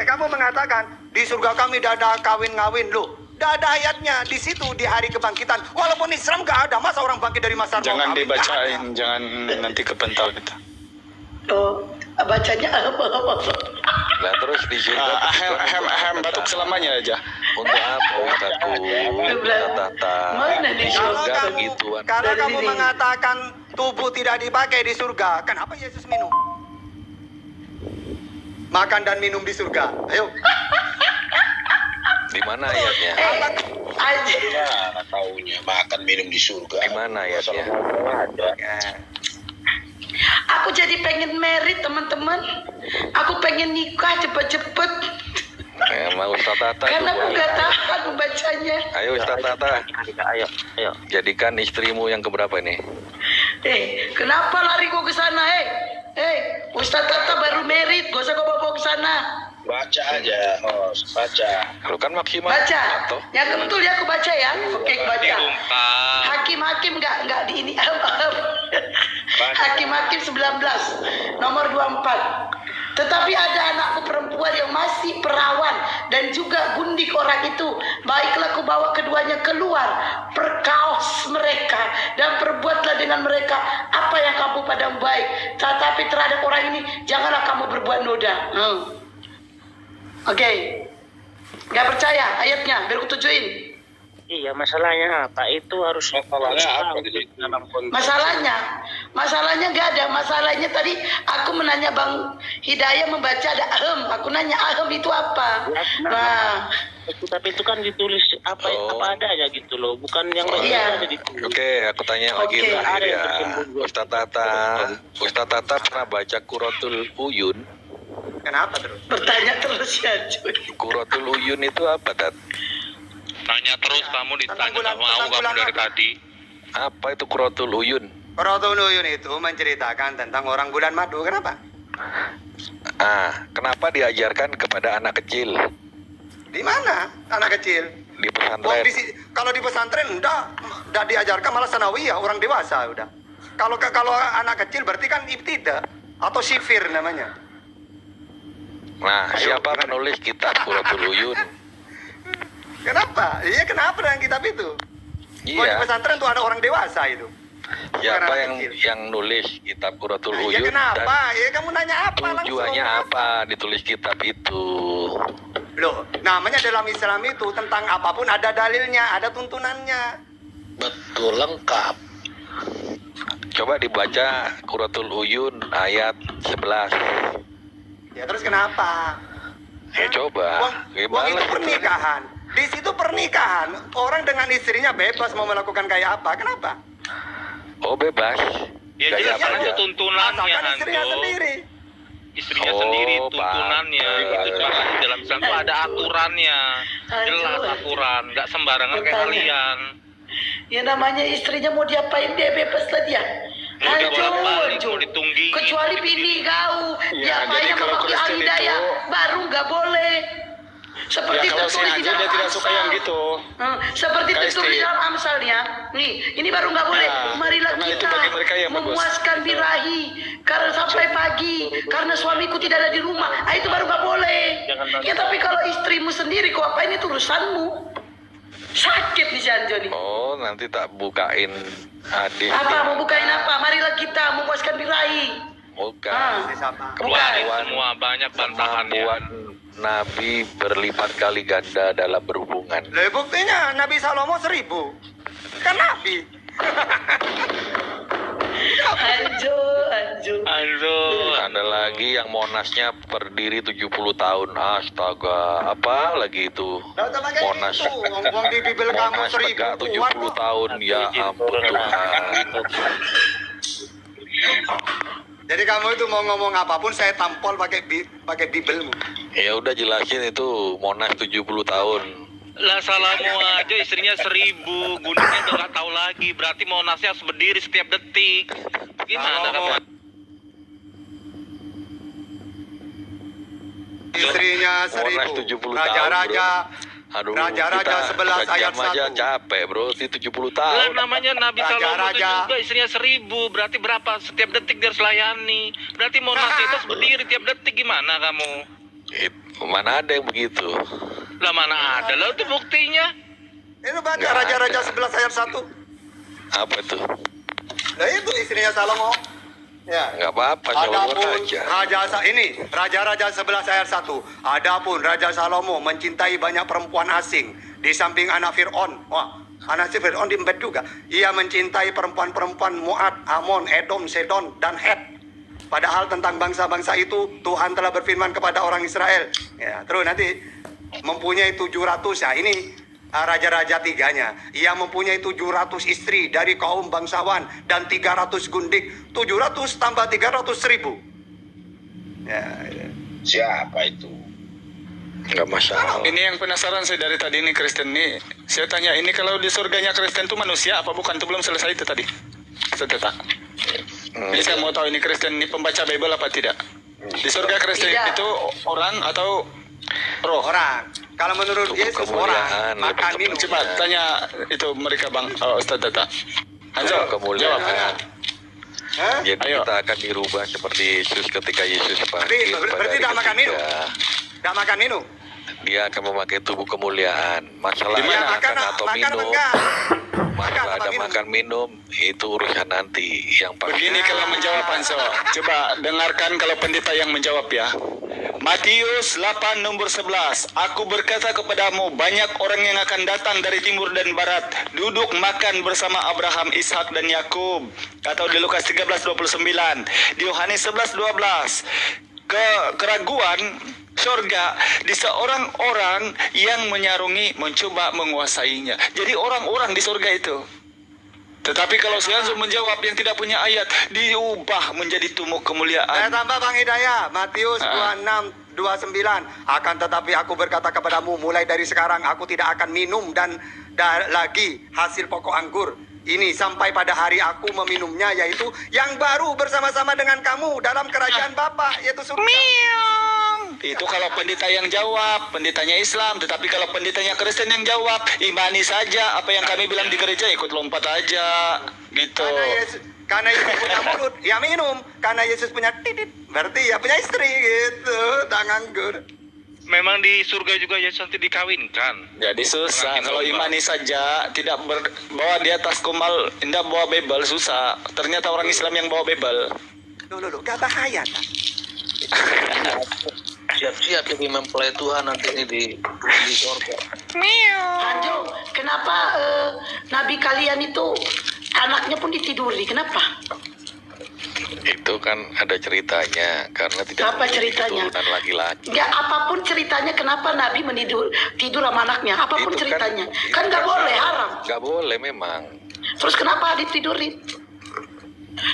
kamu mengatakan di surga kami tidak ada kawin-ngawin loh. Tidak ada ayatnya di situ di hari kebangkitan. Walaupun Islam gak ada, masa orang bangkit dari masa Jangan dibacain, jangan nanti kepental kita. Oh, bacanya apa? Nah terus di surga Ahem batuk selamanya aja. untuk apa Ustazku? Tata. Mana di surga begituan. Kalau Dari kamu sini. mengatakan tubuh tidak dipakai di surga, kenapa Yesus minum? Makan dan minum di surga. Ayo. Di mana ayatnya? Aja. Mana taunya makan minum di surga. Di mana ayatnya? Aku jadi pengen married teman-teman. Aku pengen nikah cepet-cepet. Mau Ustaz Tata Karena aku coba. gak tahan bacanya. Ayo Ustaz Tata, Ayo. jadikan istrimu yang keberapa ini? Kenapa lari kau ke sana? Ustaz Tata baru married, gak usah kau bawa ke sana. Baca aja, host. Baca. Lu kan maksimal. Baca. Atau? Yang betul ya aku baca ya. Oke, aku baca. Hakim nggak di ini. Hakim 19 nomor 24. Tetapi ada anakku perempuan yang masih perawan dan juga gundik orang itu. Baiklah ku bawa keduanya keluar, perkaos mereka dan perbuatlah dengan mereka apa yang kamu pandang baik. Tetapi terhadap orang ini janganlah kamu berbuat noda. Oke. Nggak percaya ayatnya, biar ku tujuin. Iya, masalahnya apa? Itu harus Masalahnya apa di situ? dalam konteks. Masalahnya nggak ada. Masalahnya tadi aku menanya Bang Hidayah membaca ada ahem. Aku nanya ahem itu apa? Ya, Nah, tapi itu kan ditulis apa adanya gitu loh, bukan yang Iya. ada ditulis. Oke, aku tanya lagi Oke. terakhir Ada yang ya. tersembunyi. Ustaz Tata pernah baca Quratul Uyun? Kenapa terus? bertanya terus ya cuy. Quratul Uyun itu apa, Tat? Nanya terus kamu ditanya bulan- nggak mau tentang kamu bulan dari madu. tadi. Apa itu Quratul Uyun? Quratul Uyun itu menceritakan tentang orang bulan madu. Kenapa? Kenapa diajarkan kepada anak kecil Di mana anak kecil? di Wong pesantren? kalau di pesantren enggak diajarkan, malah sanawiyah, orang dewasa udah. Kalau anak kecil berarti kan ibtida atau sifir namanya. Nah, Ayo, siapa gimana? penulis kitab Quratul Uyun? Kenapa? Iya, kenapa dengan kitab itu? Kalau di Iya. pesantren tuh ada orang dewasa itu. Siapa anak yang kecil. yang nulis kitab Quratul Ya Uyun kenapa? Ya kamu nanya apa langsung? tujuannya apa ditulis kitab itu? Loh, namanya dalam Islam itu tentang apapun ada dalilnya, ada tuntunannya. Betul lengkap. Coba dibaca Quratul Uyun ayat 11. Ya terus kenapa? Ya coba. Wong itu pernikahan. Di situ pernikahan. Orang dengan istrinya bebas mau melakukan kayak apa. Kenapa? Oh, bebas. Ya Gaya jelas apa itu aja? tuntunannya Asalkan istrinya Hantu. sendiri. Istrinya Oh, sendiri Pak. tuntunannya. Itu jelas dalam Islam itu ada aturannya. Jelas aturan, nggak sembarangan kayak Bertanya. kalian. Ya namanya istrinya mau diapain dia bebas lah dia. Mau dibolak-balik, Hancur. mau ditungging. Kecuali bini kau. Ya, Diapain jadi sama kalau pakai Kristen Al-Hidayah itu- baru nggak boleh. Seperti Ya kalau tertulis di sengaja dalam dia tidak suka Amsal. yang gitu. Seperti Kayak tertulis di istri. dalam Amsalnya. Nih, ini baru nggak boleh. Nah, Marilah karena itu kita bagi mereka yang bagus. memuaskan birahi karena sampai pagi karena suamiku tidak ada di rumah. Itu baru nggak boleh. Ya tapi kalau istrimu sendiri kau apain itu urusanmu. Sakit nih si Anjo nih. Oh, nanti tak bukain hadis. Apa mau bukain apa? Marilah kita memuaskan birahi. Bukan. Keluarin Kemampuan- semua banyak bantahannya. Kemampuan Nabi berlipat kali ganda dalam berhubungan. Lah buktinya Nabi Salomo 1000. Kan Nabi. Anjo. Aduh. Ada lagi yang monasnya berdiri 70 tahun. Astaga, apa lagi itu? Lah sama kayak Monas. gitu. Wong di Bibel kamu Monas 1000 tegak kuat 70 kok. tahun. Ya ampun Tuhan. Jadi kamu itu mau ngomong apapun saya tampol pakai Bibelmu. Ya udah jelasin itu Monas 70 tahun. Lah salahmu aja istrinya 1000, gunungnya udah nggak tahu lagi. Berarti Monasnya harus berdiri setiap detik. Gimana Salomo. kamu? Istrinya Monas 1000. 70 Raja-raja. tahun, Aduh, Raja-raja 11 ayat sejam aja 1. capek bro, di 70 Lah tahun. namanya Nabi Salomo itu Raja-raja. juga istrinya 1000. Berarti berapa setiap detik dia harus layani. Berarti Monasnya itu harus berdiri tiap detik. Gimana kamu? Mana ada yang begitu? Lah mana ada lah itu buktinya. Ini baca Nggak Raja-Raja ada. 11 ayat 1. Apa tuh? Nah itu istrinya Salomo. Ya. Nggak apa-apa, Salomo Adapun raja. Raja-Raja 11 ayat 1. Adapun Raja Salomo mencintai banyak perempuan asing di samping anak Fir'aun. Wah, anak si Fir'aun diembet juga. Ia mencintai perempuan-perempuan Moab, Amon, Edom, Sedon, dan Het. Padahal tentang bangsa-bangsa itu Tuhan telah berfirman kepada orang Israel. Ya, terus nanti mempunyai 700 ya ini raja-raja tiganya. Ia mempunyai 700 istri dari kaum bangsawan dan 300 gundik. 700 tambah 300.000. Ya, ya. Siapa itu? Nggak masalah. Ini yang penasaran saya dari tadi ini Kristen nih. Saya tanya ini kalau di surganya Kristen itu manusia apa bukan? Itu belum selesai itu tadi. Setetak. Ini saya mau tahu ini Kristen ini pembaca Bible apa tidak? Di surga Kristen Tidak. itu orang atau roh? Orang. Kalau menurut Untuk Yesus kemuliaan, orang makan lebih minum. Coba tanya itu mereka Bang Ustaz Tata. Hanzo, Kemuliaan. jawab. Hah? Jadi Ayo. kita akan dirubah seperti Yesus ketika Yesus bangkit pada Berarti hari tidak makan minum? ketiga. Tidak makan minum. Dia akan memakai tubuh kemuliaan. Masalah Di mana? Makan atau apa minum, enggak? masalah apa ada minum? makan minum itu urusan nanti. Yang pasti Begini kalau menjawab Hanzo. Coba dengarkan kalau pendeta yang menjawab ya. Matius 8 nomor 11. Aku berkata kepadamu banyak orang yang akan datang dari timur dan barat duduk makan bersama Abraham, Ishak dan Yakub. Atau di Lukas 13:29. Di Yohanes 11:12. Keraguan surga di seorang orang yang menyarungi mencoba menguasainya. Jadi orang-orang di surga itu. Tetapi kalau si Hanzo menjawab yang tidak punya ayat diubah menjadi tubuh Saya kemuliaan. tambah Bang Hidayah, Matius 26:29. Akan tetapi aku berkata kepadamu, mulai dari sekarang aku tidak akan minum dan lagi hasil pokok anggur ini sampai pada hari aku meminumnya, yaitu yang baru bersama-sama dengan kamu dalam kerajaan Bapa, yaitu surga. Itu kalau pendeta yang jawab, pendetanya Islam. Tetapi kalau pendetanya Kristen yang jawab, imani saja apa yang kami bilang di gereja, ikut lompat aja gitu. Karena Yesus punya mulut, ya minum. Karena Yesus punya titit, berarti ya punya istri gitu, tak nganggur. Memang di surga juga Yesus nanti dikawinkan. Jadi susah Makin kalau lomba. imani saja, tidak bawa di atas kumal, tidak bawa Bible susah. Ternyata orang Islam yang bawa Bible. Loh, gak bahaya kan? Siap-siap jadi mempelai Tuhan nanti ini di surga. Anjo, kenapa nabi kalian itu anaknya pun ditiduri? Kenapa? itu kan ada ceritanya karena tidak Apa memiliki ceritanya? keturunan laki-laki. Ya apapun ceritanya, kenapa Nabi tidur sama anaknya? Apapun Itu ceritanya, itu kan nggak boleh, salah. haram. Nggak boleh memang. Terus kenapa ditidurin?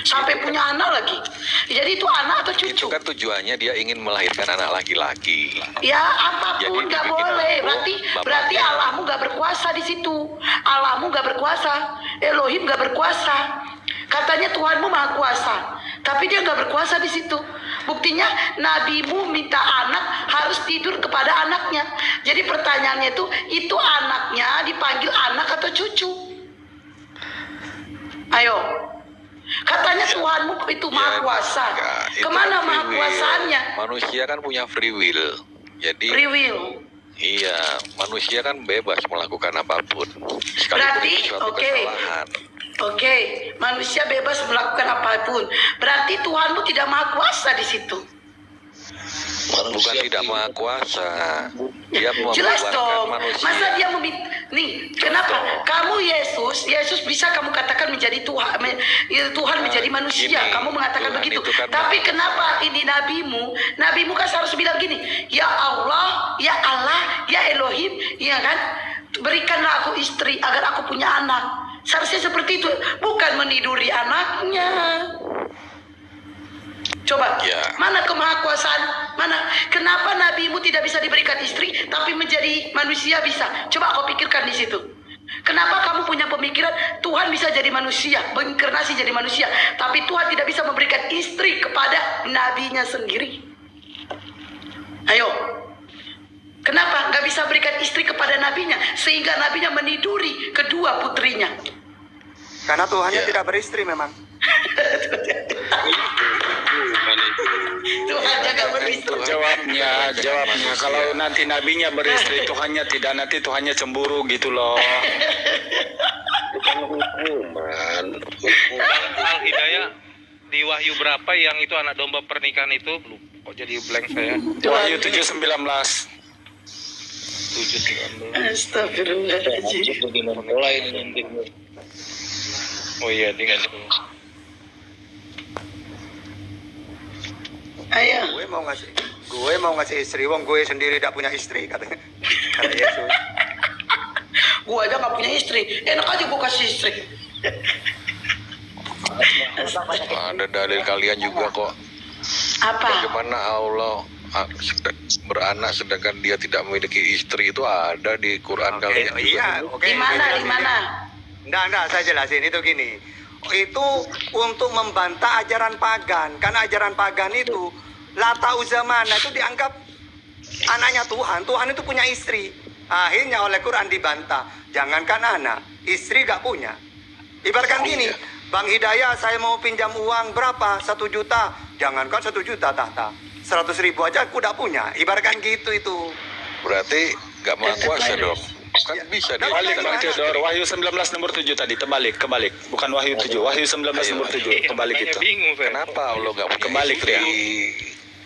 Sampai punya anak lagi. Jadi itu anak atau Itu cucu? kan tujuannya dia ingin melahirkan anak laki-laki. Ya apapun Jadi nggak dibikin boleh. aku, Berarti bapaknya. Allahmu nggak berkuasa di situ. Allahmu nggak berkuasa. Elohim nggak berkuasa. Katanya Tuhanmu maha kuasa, tapi dia nggak berkuasa di situ. Buktinya nabimu minta anak harus tidur kepada anaknya. Jadi pertanyaannya itu anaknya dipanggil anak atau cucu? Ayo. Katanya Tuhanmu itu maha Ya, kuasa. enggak, itu Kemana kan maha free will. kuasaannya? Manusia kan punya free will. Jadi Free will. iya, manusia kan bebas melakukan apapun. Sekalipun Berarti, itu suatu oke. kesalahan. Oke, manusia bebas melakukan apapun. Berarti Tuhanmu tidak maha kuasa di situ. Bukan tidak maha kuasa. Dia Jelas membuatkan dong. manusia. Masa dia nih, kenapa kamu Yesus bisa kamu katakan menjadi Tuhan, Tuhan menjadi manusia. Gini, kamu mengatakan Tuhan begitu. itu kan Tapi maha kenapa ini nabimu kan harus bilang gini, ya Allah, ya Elohim, ya kan? Berikanlah aku istri agar aku punya anak. Seharusnya seperti itu, bukan meniduri anaknya. Coba, Ya. mana kemahakuasaan? Mana? Kenapa nabimu tidak bisa diberikan istri, tapi menjadi manusia bisa? Coba kau pikirkan di situ. Kenapa kamu punya pemikiran Tuhan bisa jadi manusia, berinkarnasi jadi manusia, tapi Tuhan tidak bisa memberikan istri kepada nabinya sendiri? Ayo, kenapa nggak bisa berikan istri kepada nabinya, sehingga nabinya meniduri kedua putrinya? Karena Tuhannya Ya. tidak beristri memang. Tuhan jangan begitu. Jawabnya kalau nanti nabinya beristri Tuhannya tidak, nanti Tuhannya cemburu gitu loh. Hukuman. Bang Al Hidayah di Wahyu berapa yang itu anak domba pernikahan itu? Lupa, kok jadi blank saya. Wahyu 7:19. 7:19. Astagfirullahaladzim. Mulai ini nanti. Oh iya, dengan Ayo. Gue mau ngasih istri, wong gue sendiri tidak punya istri katanya. Kata Yesus. Gua aja gak punya istri. Enak aja gua kasih istri. Ada dalil kalian juga kok. Apa? Bagaimana Allah beranak sedangkan dia tidak memiliki istri, itu ada di Quran kalian juga. Iya, oke. Di mana? Di mana? Enggak, saya jelasin itu gini. Itu untuk membantah ajaran pagan. Karena ajaran pagan itu Lata Uzamana itu dianggap anaknya Tuhan. Tuhan itu punya istri. Akhirnya oleh Quran dibantah. Jangankan anak, istri gak punya. Ibaratkan gini, Bang Hidayah saya mau pinjam uang berapa? 1 juta. Jangankan 1 juta tahta. 100.000 aja aku gak punya. Ibaratkan gitu itu. Berarti gak maha kuasa dong. Kan bisa dia. Balik Bang Theodor, Wahyu 19 nomor 7 tadi, kebalik. Bukan Wahyu 7, Wahyu 19 nomor 7, kebalik itu. Bingung saya. Kenapa Allah gak punya Kebalik, istri? Ria.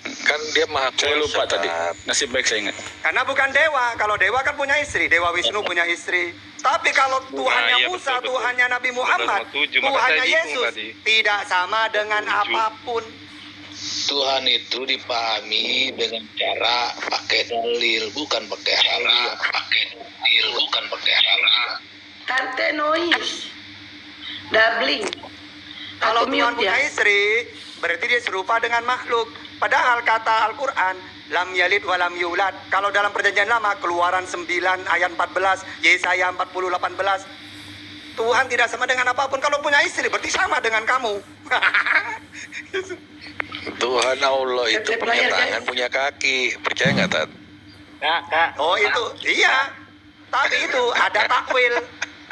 Kan dia maha kuasa. Saya lupa tadi. Tat. Nasib baik saya ingat. Karena bukan dewa. Kalau dewa kan punya istri. Dewa Wisnu punya istri. Tapi kalau Tuhannya iya, Musa, betul. Tuhannya Nabi Muhammad, 7, maka Tuhannya saya bingung Yesus tadi. tidak sama dengan 7. apapun. Tuhan itu dipahami dengan cara pakai dalil, bukan pakai halah. Tante noise. Doubling. Kalau Aku Tuhan mute punya ya. istri, berarti dia serupa dengan makhluk. Padahal kata Al-Quran, lam yalid wa lam yulad. Kalau dalam perjanjian lama, Keluaran 9 ayat 14, Yesaya 40 18. Tuhan tidak sama dengan apapun. Kalau punya istri, berarti sama dengan kamu. Tuhan Allah itu Tetep punya layar, tangan, guys. punya kaki. Percaya nggak, Tat? Oh itu, iya. Tapi itu ada takwil.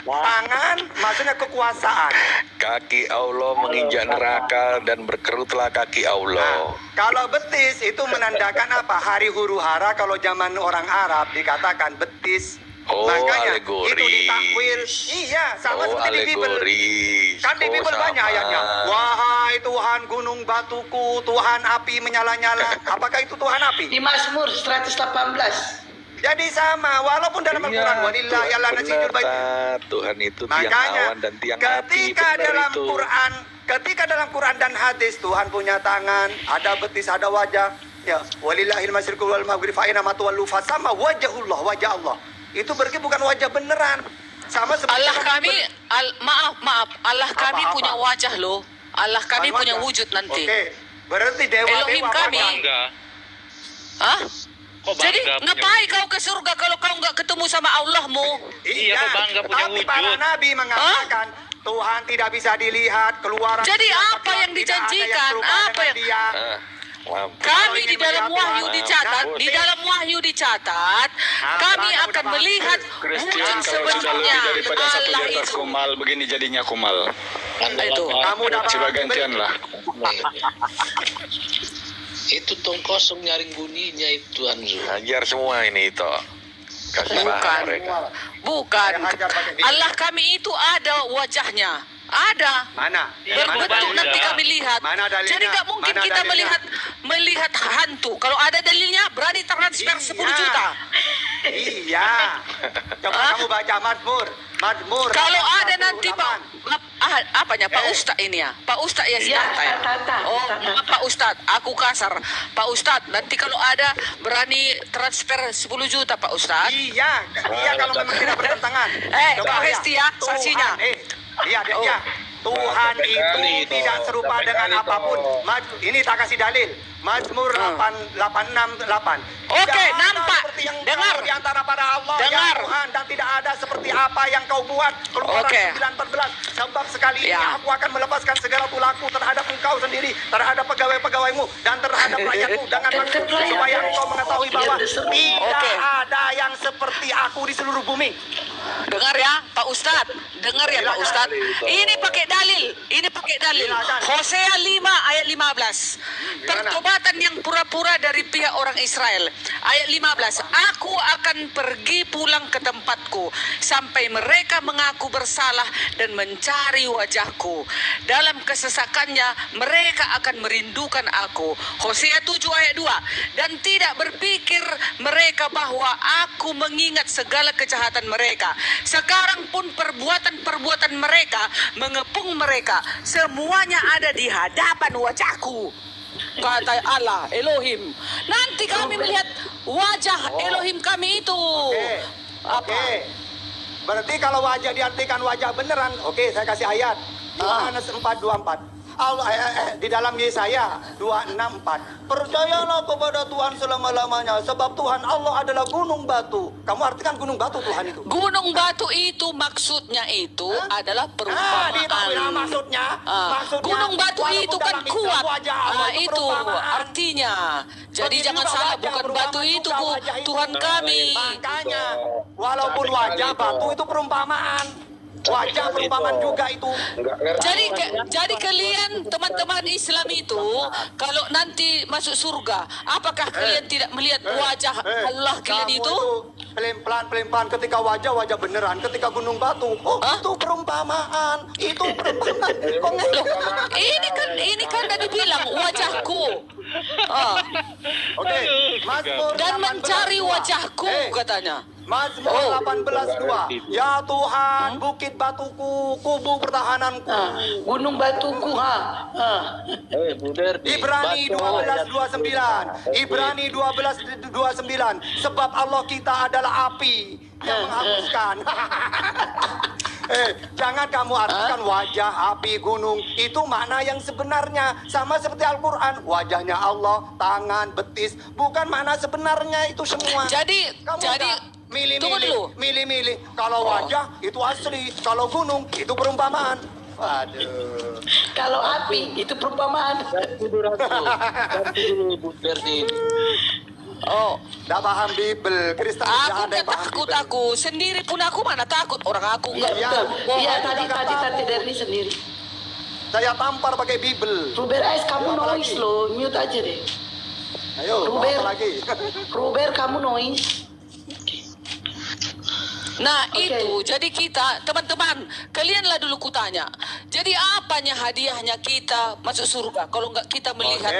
Tangan maksudnya kekuasaan. Kaki Allah menginjak neraka dan berkerutlah kaki Nah, Allah. kalau betis itu menandakan apa? Hari huru hara kalau zaman orang Arab dikatakan betis. Oh, Makanya alegoris. itu ditakwil. Iya, sama Oh, seperti di Bible. alegoris. Kan di Oh, Bible sama. banyak ayatnya. Wahai Tuhan gunung batuku, Tuhan api menyala-nyala. Apakah itu Tuhan api? Di Mazmur 118. Jadi sama, walaupun dalam Al-Quran walillahi ala nasijul bait. Tat. Tuhan itu tiang Makanya awan dan tiang api. ketika Benar dalam itu. Quran dan hadis Tuhan punya tangan, ada betis, ada wajah. Ya, walillahil masyriqu wal maghrib fa aina ma tuwallu fa sama wajahullah, wajah Allah. Itu berarti bukan wajah beneran. Sama seperti Allah dalam kami, maaf, Allah kami Apa? punya wajah loh. Allah kami Bukan punya wajah. wujud nanti. Oke, berarti dewa-dewa Elohim kami. Bangga. Hah? Kok bangga Jadi punya ngapain kau ke surga kalau kau nggak ketemu sama Allahmu? Iya, kok bangga punya tapi para wujud. nabi mengatakan Tuhan tidak bisa dilihat, Keluaran. Jadi 14, apa yang tidak ada dijanjikan? serupa Apa dengan yang- dia. Mampus. Kami di ingin dalam melihat wahyu Tuhan, dicatat, kan? di dalam wahyu dicatat, kami kamu akan udah melihat Christian wujud kalau sudah sebenarnya lebih daripada satu di Allah atas itu. kumal, begini jadinya kumal. Itu. Kamu udah Coba gantian lah. Itu tong kosong nyaring bunyinya itu Anzu. Hajar semua ini itu. Kasih Bukan. bahan mereka. Bukan. Saya hajar pakai biji. Allah kami itu ada wajahnya. Ada. Mana? Iya, Berbentuk bangga. nanti kami lihat. Mana dalilnya? Jadi nggak mungkin Mana kita dalilnya? melihat hantu. Kalau ada dalilnya berani transfer 10 Iya. juta. Iya. Coba Hah? kamu baca Mazmur. Kalau ada 88. nanti Pak Ustadz ini ya, Pak Ustadz ya si Iya, Tata ya. Tata. Oh, Pak Ustadz, aku kasar. Pak Ustadz, nanti kalau ada berani transfer 10 juta Pak Ustadz. Iya, kalau memang tidak bertentangan. Kau Hesti ya, saksinya. Lihat Oh. ya. Tuhan itu tidak serupa dengan apapun. Ini tak kasih dalil. Mazmur 886:8. Oke, nampak. Seperti yang Dengar. di antara para Allah Dengar. yang Tuhan dan tidak ada seperti apa yang kau buat. Keluaran Oke. 9:14. Sebab sekali ini Ya. aku akan melepaskan segala tulaku terhadap engkau sendiri, terhadap pegawai-pegawaimu, dan terhadap rakyatku, dengan maksud supaya engkau mengetahui bahwa tidak ada yang seperti aku di seluruh bumi. Dengar ya Pak Ustadz, dengar ya Pak Ustadz. Ini pakai dalil, Silakan. Hosea 5 ayat 15. Pertobatan yang pura-pura dari pihak orang Israel. Ayat 15. Aku akan pergi pulang ke tempatku sampai mereka mengaku bersalah dan mencari wajahku. Dalam kesesakannya mereka akan merindukan aku. Hosea 7 ayat 2. Dan tidak berpikir mereka bahwa aku mengingat segala kejahatan mereka. Sekarang pun perbuatan-perbuatan mereka mengepung mereka. Semuanya ada di hadapan wajahku. Kata Allah Elohim. Nanti kami melihat wajah Elohim kami itu. Oke. Berarti kalau wajah diartikan wajah beneran, oke, saya kasih ayat. Yohanes 4:24. Allah di dalam Yesaya 2:6-4. Percayalah kepada Tuhan selama-lamanya, sebab Tuhan Allah adalah gunung batu. Kamu artikan gunung batu Tuhan itu? Gunung batu itu maksudnya itu adalah perumpamaan. Ditahui maksudnya. Maksudnya Gunung batu walaupun itu kan dalam Islam kuat. wajah Allah itu Itu perumpamaan. artinya. Jadi Begitu jangan juga salah, wajah bukan perumpamaan batu itu, juga, Bu, wajah itu. Tuhan kami. Makanya walaupun wajah batu itu perumpamaan. Wajah perumpamaan juga itu. Jadi kalian teman-teman Islam itu kalau nanti masuk surga, apakah kalian tidak melihat wajah Allah kalian Kamu itu? Pelan-pelan ketika wajah beneran, ketika gunung batu, itu perumpamaan, itu perumpamaan. Kok Loh, ini kan tadi bilang wajahku. Oke, Mazmur Dan mencari 18:2. wajahku katanya. Mazmur 18:2. Ya Tuhan, bukit batuku, kubu pertahananku. Gunung batuku Ibrani 12:29. Ibrani 12:29. Sebab Allah kita adalah api yang menghanguskan. Jangan kamu artikan wajah, api, gunung. Itu makna yang sebenarnya. Sama seperti Al-Quran. Wajahnya Allah, tangan, betis. Bukan makna sebenarnya itu semua. Jadi Kamu jadi udah tunggu dulu. milih-milih. Kalau wajah itu asli, kalau gunung itu perumpamaan. Waduh. Kalau api itu perumpamaan. Nggak paham Bible. Kristen Aku tidak ada yang paham takut Bible. aku sendiri pun aku mana takut orang aku enggak. Iya. Iya tadi Derni sendiri. Saya tampar pakai Bible. Ruber Ais kamu Apa noise lagi? loh, mute aja deh. Ayo, mau Ruber. apa lagi? Ruber kamu noise. Nah Oke. itu, jadi kita, teman-teman, kalianlah dulu kutanya. Jadi apanya hadiahnya kita masuk surga kalau enggak kita melihat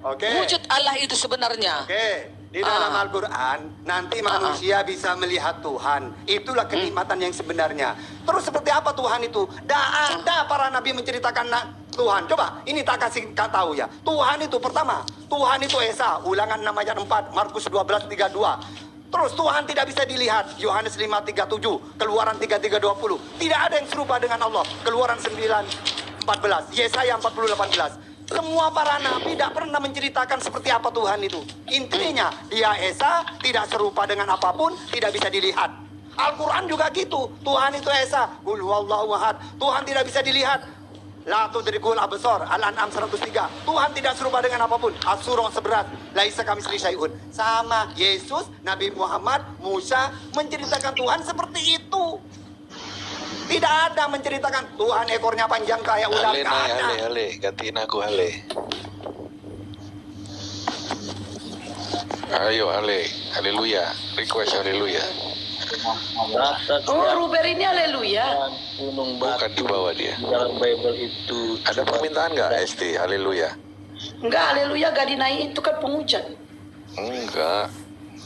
Oke. wujud Allah itu sebenarnya? Oke, di dalam Al-Quran nanti manusia bisa melihat Tuhan. Itulah kenikmatan yang sebenarnya. Terus seperti apa Tuhan itu? Tidak ada para nabi menceritakan Tuhan. Coba, ini tak kasih tahu ya. Tuhan itu pertama, Tuhan itu Esa, Ulangan 6 ayat 4, Markus 12:32. Terus Tuhan tidak bisa dilihat, Yohanes 5:37, Keluaran 3:20. Tidak ada yang serupa dengan Allah, Keluaran 9:14, Yesaya 40:18. Semua para nabi tidak pernah menceritakan seperti apa Tuhan itu. Intinya, dia Esa, tidak serupa dengan apapun, tidak bisa dilihat. Al-Quran juga gitu. Tuhan itu Esa, Qul huwallahu ahad. Tuhan tidak bisa dilihat. La tudrikul absar, Al-An'am 103. Tuhan tidak serupa dengan apapun. As-Surah 11, Laisa kamitslihi syai'un. Sama Yesus, Nabi Muhammad, Musa menceritakan Tuhan seperti itu. Tidak ada menceritakan Tuhan ekornya panjang kayak ular. Ale, Nggak ada. ale, gantiin aku Ale. Ayo Ale, haleluya, request haleluya. Oh Ruber ini haleluya. Bukan di bawah dia. Dalam Bible itu Ada permintaan nggak ST, haleluya? Enggak haleluya gak dinaikin itu kan pengucat. Enggak.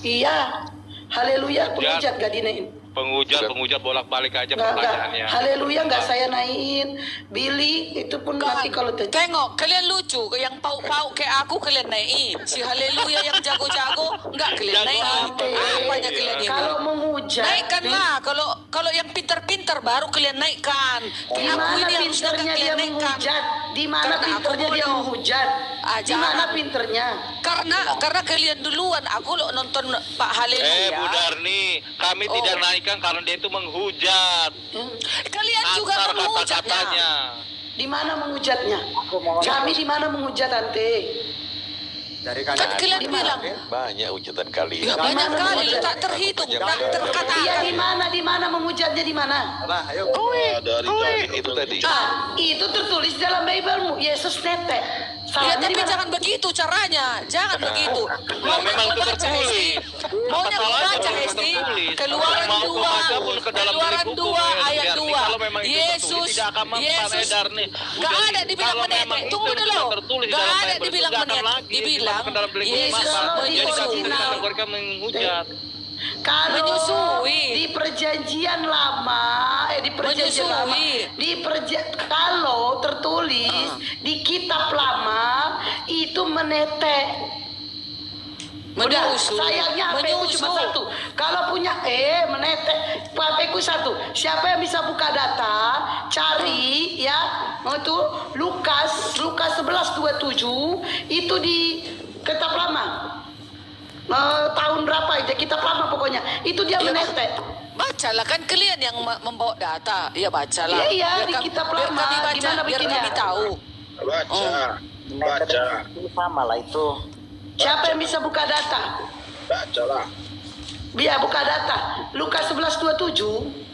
Iya. Haleluya pengucat gak dinaikin. Pengujar bolak-balik aja Enggak. pertanyaannya. Haleluya enggak saya naikin. Billy itu pun nanti kalau Tengok, kalian lucu. Yang pauk-pauk kayak aku kalian naikin. Si haleluya yang jago-jago enggak kalian naikin. Apanya kalian ini? kalau memuji menghujat. Naikkanlah. Kalau yang pintar-pintar baru kalian naikkan. Di Aku mana ini harus pinternya dia kalian naikkan. menghujat? Di mana Karena aku pinternya dia bodoh. menghujat? Di Jangan. mana pinternya? Karena kalian duluan. Aku lo nonton Pak Haleluya. Bu Darni, kami Oh. tidak naikkan karena dia itu menghujat. Kalian juga Kasar menghujatnya. kata-katanya. Di mana menghujatnya? Kami di mana menghujat Tante? Dari Kan kalian bilang. Banyak hujatan kali. Ya, Di banyak mana kali menghujat? lo tak terhitung, tak Iya terkatakan. di mana menghujatnya di mana? Apa? Ayo. Dari tadi Itu tadi. Itu tertulis dalam Bible-mu. Yesus netek. Ya, Salahnya tapi di mana? jangan begitu caranya. Jangan begitu. Maunya memang kau itu baca, tertulis. Hesti. Maunya kau Masalahnya baca, kalau Hesti. tertulis. Keluaran Mau kau 2. baca pun ke dalam Keluaran delik hukum, 2 ya, ayat Darni. 2. Kalau memang itu Yesus. tertulis, tidak akan mempan, Yesus. Darni. Gak Udah, ada dibilang kalau menetek. memang Tunggu itu dulu. tertulis Gak dalam ada Bible, dibilang tidak akan menetek. lagi Dibilang dimasukkan dalam delik hukum Yesus apa. Jadi original. kamu kategorikan menghujat. Kalau Menyusui. di perjanjian lama, Menyusui. kalau tertulis di kitab lama itu menetek. Udah, Menyusu. sayangnya HP-ku cuma Menyusu. satu. Kalau punya menetek, HP-ku satu. Siapa yang bisa buka data, cari ya, itu Lukas 11:27 itu di kitab lama. Tahun berapa aja kitab lama pokoknya. Itu dia Ya, menetek. Bacalah, kan kalian yang membawa data. Ya bacalah. Iya, Biar di kami- kitab biar lama. kami baca, Gimana biar bikinnya? kami tahu. Baca. Sama lah itu. Siapa yang bisa buka data? Baca lah. Biar buka data. Lukas 11:27.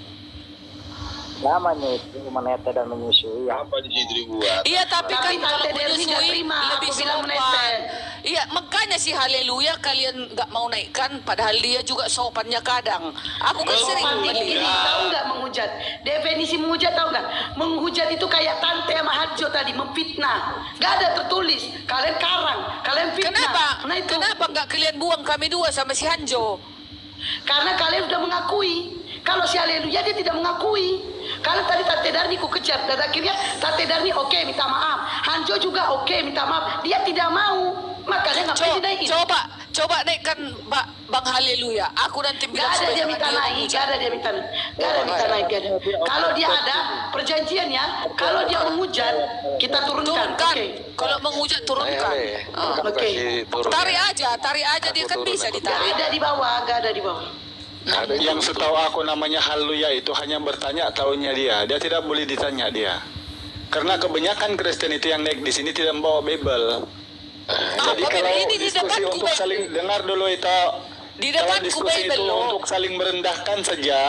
Namanya itu menetek dan menyusui. Apa di situ dibuat? Iya, tapi kan Tapi kalau Tante Derni nggak menyusui terima, lebih aku bilang sopan. menetek. Iya, makanya si Haleluya kalian nggak mau naikkan, padahal dia juga sopannya kadang. Aku kan sering Sopan ini melihat. tahu nggak menghujat? Definisi menghujat tahu nggak? Menghujat itu kayak Tante sama Hajo tadi memfitnah. Nggak ada tertulis. Kalian karang, kalian fitnah. Kenapa? Nah itu Kenapa nggak kalian buang kami dua sama si Hanjo? karena kalian sudah mengakui. Kalau si Haleluya dia tidak mengakui. Kalau tadi Tante Darni ku kejar dan akhirnya Tante Darni oke minta maaf. Hanjo juga oke minta maaf. Dia tidak mau. Makanya ngapain dinaikin? Coba naikkan Bang Haleluya. Aku nanti Gak bilang ada supaya dia jangan minta naik, menghujat. gak ada dia minta naik, gak ada minta naik. Gak ada. Kalau dia ada perjanjiannya, kalau dia menghujat, kita turunkan. Turunkan. Oke. Kalau menghujat turunkan. Ah. Oke. Tarik aja dia kan bisa Gak ditarik. ada di bawah, gak ada di bawah. Yang setahu aku namanya Haleluya itu hanya bertanya tahunnya dia. Dia tidak boleh ditanya dia. Karena kebanyakan Kristen itu yang naik di sini tidak membawa Bible. Jadi Apa kalau ini di diskusi depanku untuk Bible. saling dengar dulu itu. Di Kalau depanku diskusi Bible itu loh. untuk saling merendahkan saja,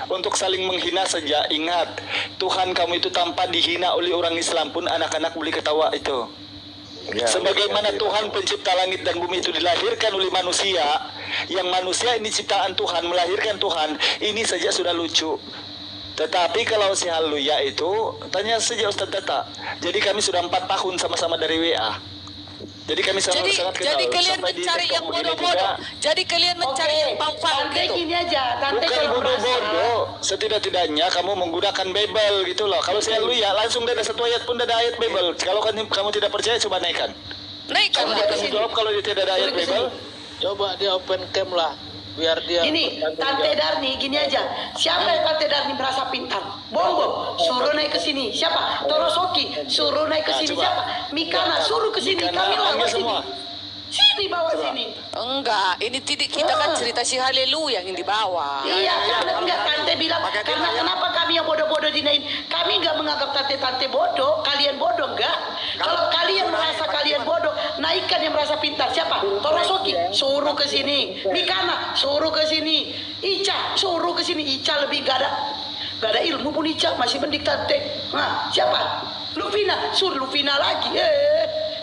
untuk saling menghina saja. Ingat, Tuhan kamu itu tanpa dihina oleh orang Islam pun anak-anak boleh ketawa itu. Sebagaimana Tuhan pencipta langit dan bumi itu dilahirkan oleh manusia, yang manusia ini ciptaan Tuhan, melahirkan Tuhan, ini saja sudah lucu. Tetapi kalau si Haleluya itu, tanya saja Ustaz Tata. Jadi kami sudah 4 tahun sama-sama dari WA. Jadi kami sangat kenal. Jadi kalian Sampai di mencari TikTok yang begini bodoh-bodoh. juga. Jadi kalian mencari yang pau-pau Tante gitu. gini aja, Tante Bukan kalau merasa bodoh-bodoh, setidak-tidaknya kamu menggunakan Bible gitu loh. Kalau saya Haleluya, langsung ada satu ayat pun ada ayat Bible. Kalau kamu tidak percaya, coba naikkan. Naikkan Kamu dia ke tanggung sini. jawab kalau dia tidak ada ayat Suruh ke Bible. Coba dia open cam lah. Biar dia Gini, Tante Darni, gini aja. Siapa yang Tante Darni merasa pintar? Bongo, suruh naik ke sini. Siapa? Torosoki, suruh naik ke sini. coba. Siapa? Mikana, suruh ke sini. Mikana, Kami lawan panggil sini. semua. Sini bawa sini. Enggak, ini tidak kita kan cerita si Haleluya yang dibawa. Iya, karena enggak Tante bilang, karena kenapa kami yang bodoh-bodoh dinain? Kami enggak menganggap Tante bodoh, kalian bodoh enggak? Kalau kalian merasa kalian bodoh, naikkan yang merasa pintar. Siapa? Torosoki, suruh ke sini. Mikana, suruh ke sini. Ica, suruh ke sini. Ica lebih gak ada ilmu pun Ica, masih mending Tante. Nah, siapa? Luvina, suruh Luvina lagi.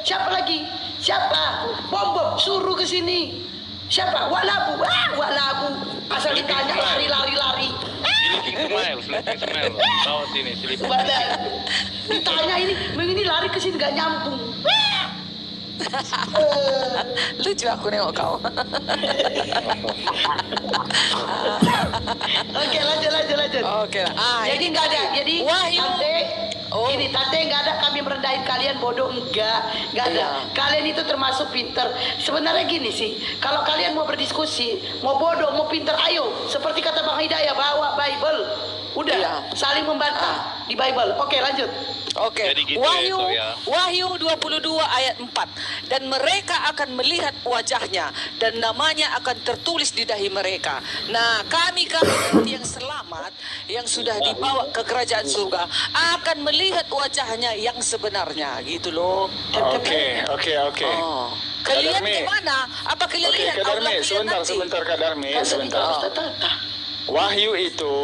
Siapa lagi? Siapa? Bom, suruh ke sini. Siapa? Walabu. Walabu. Asal ditanya lari. Sleeping smile. Bawa sini, sleeping. Badan. Ditanya ini lari ke sini gak nyambung. Lucu aku nengok kau. Oke, lanjut. Oke. Jadi nggak ada. Jadi Wahyu. Tante, Oh. ini tante nggak ada kami merendahin kalian bodoh, enggak ada. Kalian itu termasuk pinter. Sebenarnya gini sih, kalau kalian mau berdiskusi, mau bodoh, mau pinter, ayo. Seperti kata Bang Hidayah, bawa Bible. Udah, saling membantah di Bible. Oke, lanjut. Oke, Jadi gitu Wahyu, ya, Toh, ya. Wahyu 22 ayat 4. Dan mereka akan melihat wajahnya dan namanya akan tertulis di dahi mereka. Nah, kami nanti yang selamat, yang sudah dibawa ke kerajaan surga, akan melihat wajahnya yang sebenarnya, gitu loh. Oke. Oh. Kalian Kak Darmi. gimana? Apa kalian Oke, lihat Kak Allah Darmi, kalian nanti? sebentar Kak Darmi, sebentar. Wahyu itu,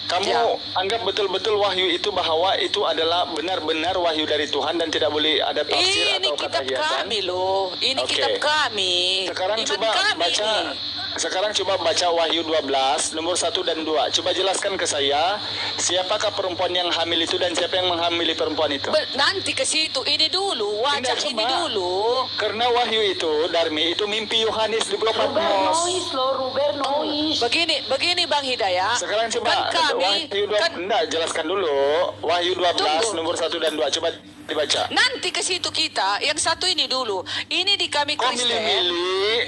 kamu Ya. anggap betul-betul wahyu itu bahwa itu adalah benar-benar wahyu dari Tuhan dan tidak boleh ada tafsir Ini atau kata kitab hiasan. kami loh. Ini Oke. kitab kami. Sekarang Iman coba kami baca ini. Sekarang coba baca Wahyu 12 nomor 1 dan 2. Coba jelaskan ke saya, siapakah perempuan yang hamil itu dan siapa yang menghamili perempuan itu? Nanti ke situ. Ini dulu, wajah Tidak, ini coba. dulu. Karena wahyu itu, Darmi, itu mimpi Yohanes di Patmos. Ruber noise. Begini Bang Hidayah. Sekarang coba Kan kami Wahyu 12, enggak, jelaskan dulu. Wahyu 12 Tunggu. nomor 1 dan 2. Coba dibaca. nanti ke situ kita. Yang satu ini dulu. Ini di kami Kok Kristen. milih-milih?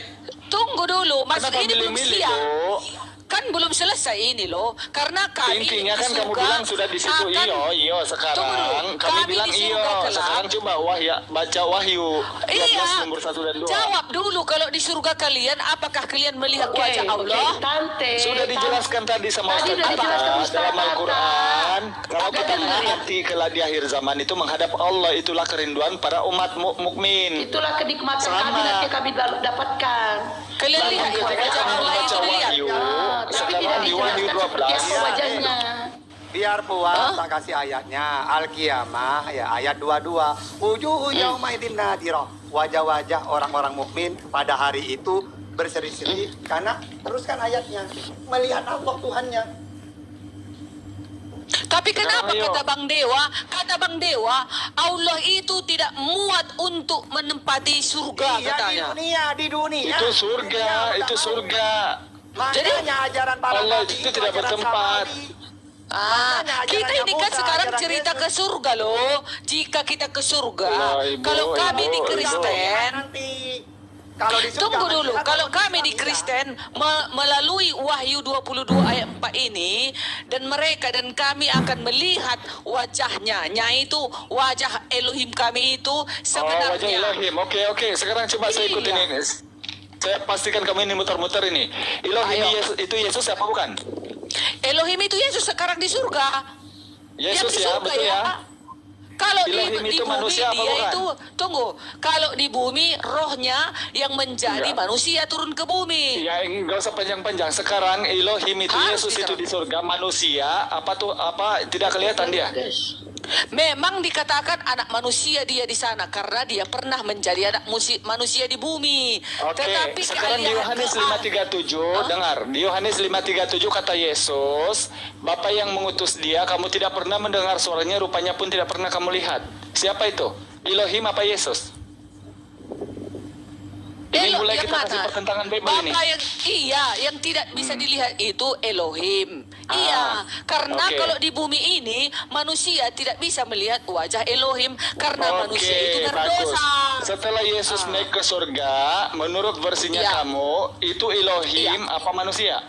Tunggu dulu, Mas, Kenapa ini belum milih-milih, siap. Bu? Kan belum selesai ini loh. Karena kami Intinya di kan kamu surga bilang sudah di situ akan- iyo Tunggu sekarang dulu. kami Kami bilang di iyo surga kelak. sekarang coba baca Wahyu 12 Iya. nomor 1 dan 2. Jawab dulu, kalau di surga kalian, apakah kalian melihat wajah Allah? Tante. Sudah dijelaskan tadi sama Tadi Ustaz udah dijelaskan Atta Ustaz dalam Atta. Al-Quran. Kalau Kagak kita dengar ya? menghayati kelak di akhir zaman itu menghadap Allah, itulah kerinduan para umat mukmin. Itulah kenikmatan Sama. kami nanti kami dapatkan. Kalian Lalu lihat ketika wajah kamu Allah membaca itu dilihat. Wahyu, Tapi sekarang tidak di Wahyu dijelaskan seperti 12 apa wajahnya. Biar puas tak kasih ayatnya. Al-Qiyamah ya ayat 22. Wujuhu yaumaidin nadhirah. Wajah-wajah orang-orang mukmin pada hari itu berseri-seri karena teruskan ayatnya melihat Allah Tuhannya. Tapi kenapa Ayo. kata Bang Dewa, Allah itu tidak muat untuk menempati surga Iya, katanya. di dunia. itu surga, itu surga. Makanya ajaran para Allah nabi itu tidak ajaran bertempat. samawi. Kita ajarannya ini kan Musa, sekarang ajaran cerita Yesus. ke surga loh. Jika kita ke surga, Loh, Ibu, kalau kami di Ibu, Kristen, Nanti kalau di surga, tunggu dulu. nanti Kalau kita kami di bisa. Kristen melalui Wahyu 22 ayat 4 ini, dan mereka dan kami akan melihat wajahnya, yaitu wajah Elohim kami itu Oh, wajah sebenarnya. Elohim. Oke. Sekarang coba saya ikutin Iya. ini. Saya pastikan kamu ini muter-muter ini. Elohim Ayo. itu Yesus siapa bukan? Elohim itu Yesus sekarang di surga. Yesus Yang di ya, surga betul ya. Kalau Elohim di itu bumi manusia apa dia bukan? itu, tunggu. Kalau di bumi rohnya yang menjadi Iya. manusia turun ke bumi. Ya, enggak usah panjang-panjang. Sekarang Elohim itu Harus Yesus itu sekarang. di surga, manusia apa tidak kelihatan dia? Memang dikatakan anak manusia dia di sana karena dia pernah menjadi anak manusia di bumi. Oke, Tetapi sekarang di kalian Yohanes ke- 5:37, dengar. Di Yohanes 5:37 kata Yesus, Bapa yang mengutus dia, kamu tidak pernah mendengar suaranya, rupanya pun tidak pernah kamu lihat. Siapa itu? Elohim apa Yesus? Ini Elo- mulai yang kita kasih mana? pertentangan Bible ini. Bapa yang tidak bisa dilihat itu Elohim. Iya, karena oke. kalau di bumi ini manusia tidak bisa melihat wajah Elohim karena manusia itu bagus. berdosa. Setelah Yesus naik ke surga, menurut versinya Iya. kamu, itu Elohim apa manusia?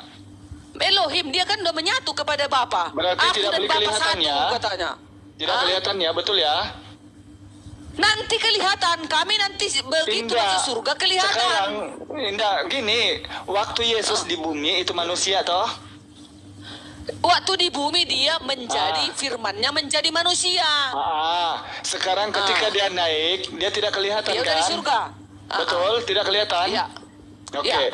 Elohim dia kan udah menyatu kepada Bapa. Berarti Aku tidak dan boleh Bapa kelihatannya. satu katanya. Tidak Hah? kelihatan ya, betul ya? Nanti kelihatan, kami nanti begitu masuk surga kelihatan. Sekarang, Indah, gini, waktu Yesus di bumi itu manusia toh? Waktu di bumi dia menjadi firmannya menjadi manusia. Sekarang ketika dia naik, dia tidak kelihatan Dia kan? udah di surga. Betul, tidak kelihatan? Iya. Oke, Iya.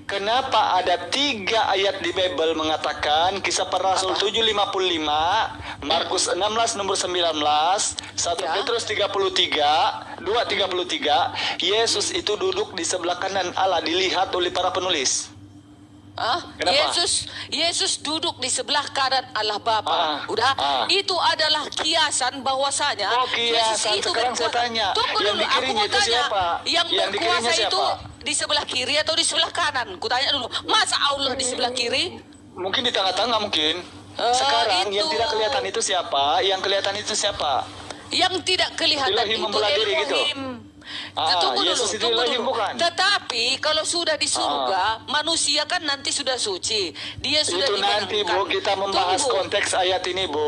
kenapa ada 3 ayat di Bible mengatakan Kisah Para Rasul 7:55, Markus 16 nomor 19, 1 Ya. Petrus 33, 2:33, Yesus itu duduk di sebelah kanan Allah dilihat oleh para penulis. Kenapa? Yesus duduk di sebelah kanan Allah Bapa. Ah, Udah, ah. itu adalah kiasan bahwasanya Oh, kiasan. Yesus itu Sekarang saya tanya, Tunggu yang dulu, aku dikirinya mau itu tanya. siapa? Yang Yang dikirinya berkuasa itu siapa? di sebelah kiri atau di sebelah kanan? Kutanya dulu. Masa Allah di sebelah kiri? Mungkin di tengah-tengah mungkin. Oh, Sekarang yang itu. tidak kelihatan itu siapa? Yang kelihatan itu siapa? Yang tidak kelihatan Elohim itu membelah diri gitu. Elohim. Ah, Tunggu Yesus itu dulu, tunggu Elohim dulu. bukan? Tetapi kalau sudah di surga, manusia kan nanti sudah suci. Dia sudah Itu nanti Bu, dimenangkan. kita membahas Tunggu. konteks ayat ini Bu.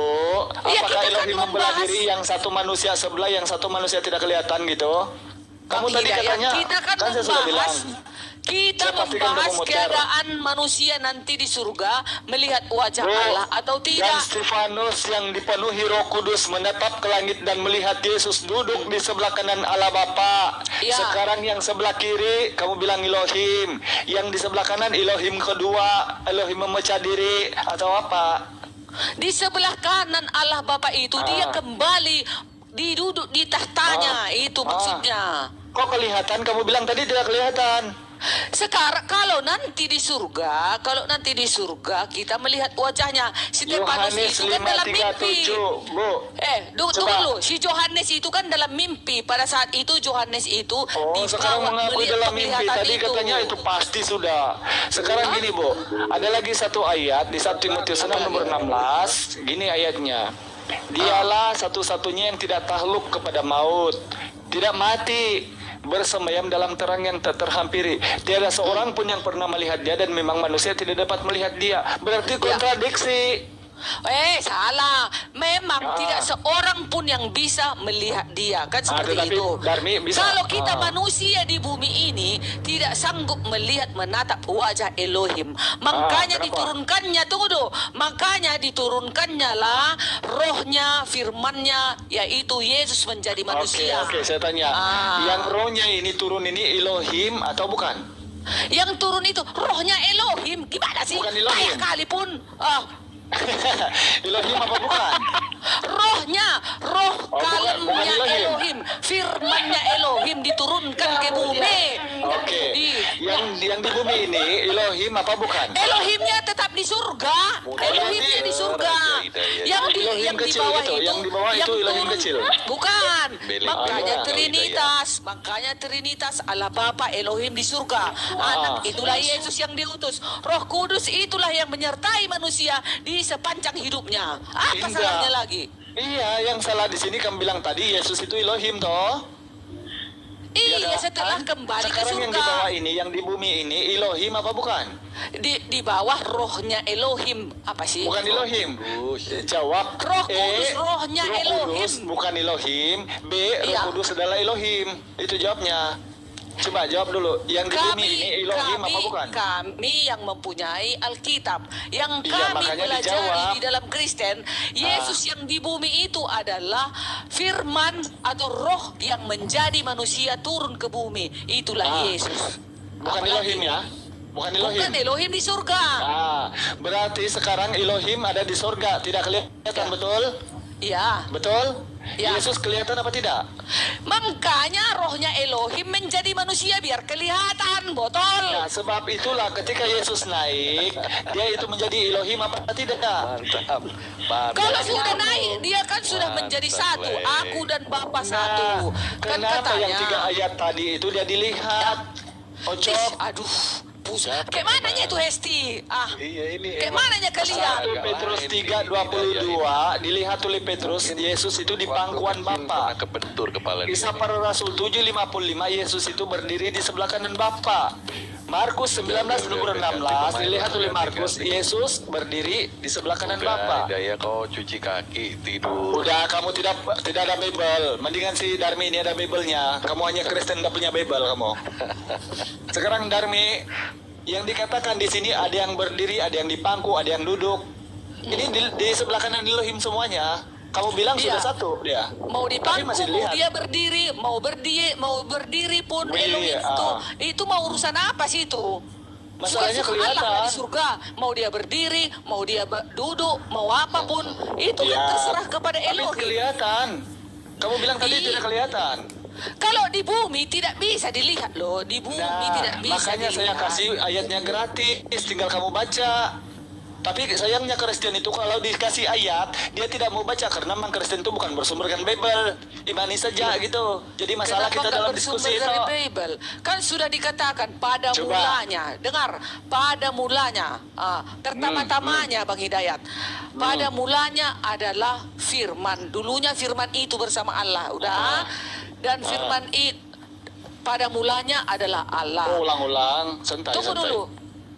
Iya, Apakah kita kan Elohim membelah membahas. diri yang satu manusia sebelah, yang satu manusia tidak kelihatan gitu? Kamu Bang tadi Hidayat, katanya, kita kan saya sudah bilang. kita Saya pastikan membahas kamu muter. keadaan manusia nanti di surga melihat wajah Bu, Allah atau Dan tidak. Stefanus yang dipenuhi Roh Kudus menetap ke langit dan melihat Yesus duduk di sebelah kanan Allah Bapa. Ya. Sekarang yang sebelah kiri kamu bilang Elohim, yang di sebelah kanan Elohim kedua, Elohim memecah diri atau apa? Di sebelah kanan Allah Bapa itu dia kembali duduk di tahtanya, itu maksudnya. Kok kelihatan? Kamu bilang tadi tidak kelihatan. Sekarang kalau nanti di surga, kita melihat wajahnya. Stefanus Yohanes itu kan dalam mimpi. 5:37, Bu. Tunggu Coba. dulu. Si Yohanes itu kan dalam mimpi. Pada saat itu Yohanes itu Sekarang dibawa mengakui melihat dalam mimpi. penglihatan Tadi katanya itu pasti sudah. Sekarang gini Bu, ada lagi satu ayat di 1 Timotius 6 nomor 16. Gini ayatnya. Dialah satu-satunya yang tidak takluk kepada maut, tidak mati, bersemayam dalam terang yang tak terhampiri. Tiada seorang pun yang pernah melihat dia, dan memang manusia tidak dapat melihat dia. Berarti kontradiksi. Salah. Memang tidak seorang pun yang bisa melihat dia. Kan seperti tetapi itu. Darmi bisa. Kalau kita manusia di bumi ini tidak sanggup melihat menatap wajah Elohim. Makanya kenapa? diturunkannya, tunggu dulu. Makanya diturunkannya lah rohnya, firmannya, yaitu Yesus menjadi manusia. Oke, saya tanya. Yang rohnya ini turun ini Elohim atau bukan? Yang turun itu rohnya Elohim. Gimana sih? Bukan Elohim. Payah kali pun. Elohim apa bukan? Roh bukan kalemnya Elohim. Elohim, firmannya Elohim diturunkan ke bumi. Oke. Yang di bumi ini Elohim apa bukan? Elohimnya tetap di surga. Elohimnya di surga. Yang di kecil bawah gitu. itu, Yang di bawah itu Elohim turun- kecil. Bukan. Makanya Ah, Trinitas Allah Bapa Elohim di surga. Anak itulah Yesus yang diutus. Roh Kudus itulah yang menyertai manusia di sepanjang hidupnya. Apa Indah. salahnya lagi? Iya, yang salah di sini kamu bilang tadi Yesus itu Elohim toh. Iya, setelah kembali ke Sekarang yang di surga. bawah ini, yang di bumi ini Elohim apa bukan? Di bawah rohnya Elohim. Apa sih? Bukan Elohim. Jawab. Roh Kudus, rohnya Roh Elohim. Kudus bukan Elohim. B. Roh Iya. Kudus adalah Elohim. Itu jawabnya. Coba jawab dulu. Yang di bumi ini Elohim apa bukan? Kami yang mempunyai Alkitab, yang Iya, kami makanya pelajari dijawab. di dalam Kristen, Yesus yang di bumi itu adalah firman atau roh yang menjadi manusia turun ke bumi. Itulah Yesus. Bukan Apalagi? Elohim ya? Bukan Elohim. Bukan Elohim di surga. Berarti sekarang Elohim ada di surga, tidak kelihatan, betul? Iya. Betul? Ya. Yesus kelihatan apa tidak? Makanya rohnya Elohim menjadi manusia biar kelihatan, botol. Nah, sebab itulah ketika Yesus naik, dia itu menjadi Elohim apa tidak? Kalau sudah naik, dia kan sudah menjadi satu. Aku dan Bapa satu. Kan Kenapa katanya. yang 3 ayat tadi itu dia dilihat? Ocok. Aduh, pusat. Kayak mananya itu Hesti? Iya ini. Kayak mananya kalian? 1 Petrus 3:22 dilihat oleh Petrus, Yesus itu di pangkuan Bapa. Kebentur kepala dia. Kisah para Rasul 7:55 Yesus itu berdiri di sebelah kanan Bapa. Markus 19 nomor 16 dilihat oleh Markus, Yesus berdiri di sebelah kanan Bapa. Daya kau cuci kaki tidur. Udah, kamu tidak ada Bible. Mendingan si Darmi ini ada Bible-nya. Kamu hanya Kristen tidak punya Bible kamu. Sekarang Darmi, yang dikatakan di sini ada yang berdiri, ada yang dipangku, ada yang duduk. Ini di sebelah kanan Elohim semuanya. Kamu bilang Iya. sudah satu dia. Mau Tapi dipangku, masih mau dilihat. dia berdiri, mau berdiri pun Berdiri, Elohim itu mau urusan apa sih itu? Masalahnya Suka-suka Allah kelihatan. di surga, mau dia berdiri, mau dia duduk, mau apapun, itu kan Ya, terserah kepada tapi Elohim. kelihatan. Kamu bilang tadi Iya. tidak kelihatan. Kalau di bumi tidak bisa dilihat loh, di bumi tidak bisa makanya dilihat. saya kasih ayatnya gratis, tinggal kamu baca. Tapi sayangnya Kristen itu kalau dikasih ayat, dia tidak mau baca karena memang Kristen itu bukan bersumberkan Bible. Imani saja gitu. Jadi masalah kita Kenapa nggak dalam bersumber diskusi itu. dari Bible? Kan sudah dikatakan pada Coba. mulanya. Dengar, pada mulanya. Pertama-tamanya Bang Hidayat. Pada mulanya adalah firman. Dulunya firman itu bersama Allah. Udah. Dan firman itu pada mulanya adalah Allah. Ulang-ulang, santai. Tunggu santai. dulu.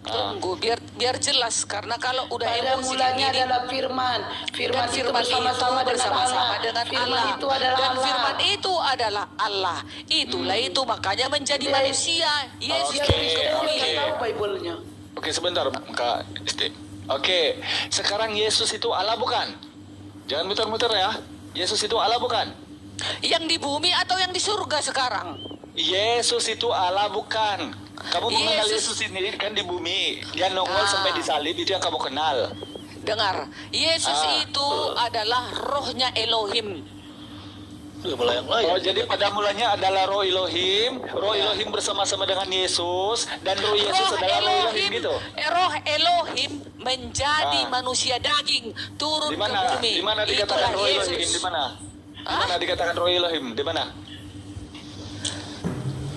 Tunggu biar jelas karena kalau udah Pada emosi mulanya gini, adalah firman. Firman dan itu firman bersama-sama itu bersama-sama dengan Firman Allah. itu adalah Dan Allah. firman itu adalah Allah. Itulah itu makanya menjadi manusia. Yesus Oke, turun ke bumi. oke. Tahu Bible-nya. Oke, sebentar, Kak Isti. Oke, sekarang Yesus itu Allah bukan? Jangan muter-muter ya. Yesus itu Allah bukan? Yang di bumi atau yang di surga sekarang? Yesus itu Allah bukan? Kamu mengenal Yesus- Yesus ini kan di bumi. Dia nongol sampai disalib, itu yang kamu kenal. Dengar, Yesus itu adalah rohnya Elohim. Oh, jadi pada mulanya adalah roh Elohim. Roh Elohim bersama-sama dengan Yesus. Dan roh Yesus adalah roh Elohim gitu. Roh Elohim menjadi Ah. manusia daging turun Di mana? ke bumi. Di mana dikatakan Itulah roh Yesus. Elohim? Di mana? Di mana dikatakan roh Elohim? Di mana?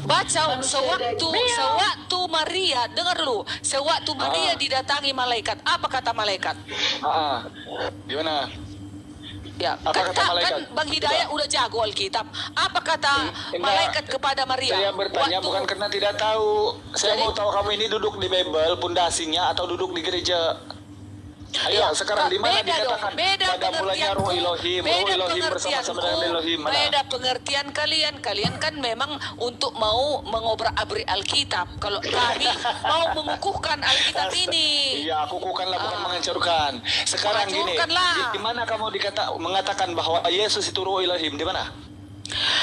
Baca Manusia sewaktu Maria, dengar dulu. Sewaktu Maria didatangi malaikat, apa kata malaikat? Di mana? Ya, Apa kata malaikat? kan Bang Hidayat udah jago Alkitab. Apa kata Enggak. malaikat kepada Maria? Saya bertanya Waktu- bukan karena tidak tahu. Saya Jadi- mau tahu kamu ini duduk di Bible, pundasinya atau duduk di gereja. Ayo, Ya, sekarang di mana beda dong, dikatakan beda pada mulanya roh Elohim, beda bersama-sama dengan Elohim. Mana? beda pengertian kalian. Kalian kan memang untuk mau mengobrak-abrik Alkitab. Kalau kami mau mengukuhkan Alkitab ini. Iya, kukuhkanlah bukan menghancurkan. Sekarang gini, Menghancurkanlah. di mana kamu mengatakan bahwa Yesus itu roh Elohim? Di mana?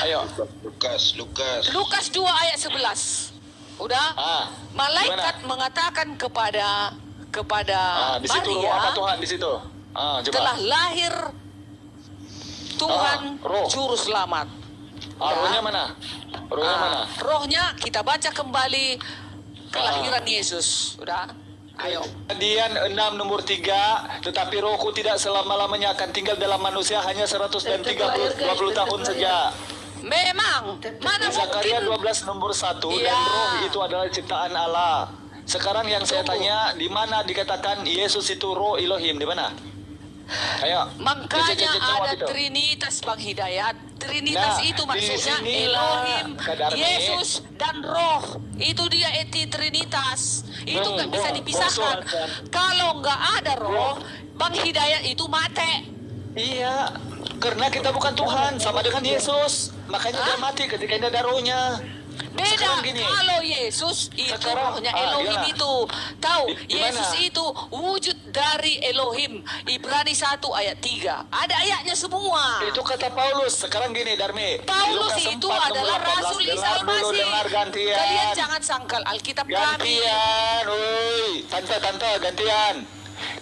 Ayo. Lukas. Lukas 2 ayat 11. Udah? Malaikat mengatakan kepada Di situ roh Maria apa Tuhan di situ? Coba. telah lahir Tuhan roh. juru selamat. Rohnya mana? Rohnya mana? Rohnya kita baca kembali kelahiran Yesus. Udah? Ayo. Kejadian 6 nomor 3, tetapi rohku tidak selama-lamanya akan tinggal dalam manusia, hanya 120 tahun saja. Memang mana Zakaria mungkin 12 nomor 1 Iya. dan roh itu adalah ciptaan Allah. Sekarang yang saya tanya, di mana dikatakan Yesus itu roh Elohim? Di mana? Ayo. makanya Jawab ada itu. Trinitas Bang Hidayat. Trinitas Nah, itu di maksudnya sinilah, Elohim, Kak Darmi. Yesus dan Roh. Itu dia eti Trinitas. Itu nggak bisa dipisahkan. Kalau nggak ada Roh, Bang Hidayat itu mati. Iya, karena kita bukan Tuhan, sama dengan Yesus. Makanya dia mati ketika ini ada rohnya. Beda. Sekarang gini. Kalau Yesus itu Sekarang, rohnya Elohim gimana? itu. Tahu, Di mana? Yesus itu wujud dari Elohim. Ibrani 1 ayat 3. Ada ayatnya semua. Itu kata Paulus. Sekarang gini, Darmi. Paulus Lukas itu 4 nomor adalah 18. Rasul Isa Dengar dulu, Al-Masih. dengar gantian. Kalian jangan sangkal Alkitab kami. Gantian, woi. Tante, gantian.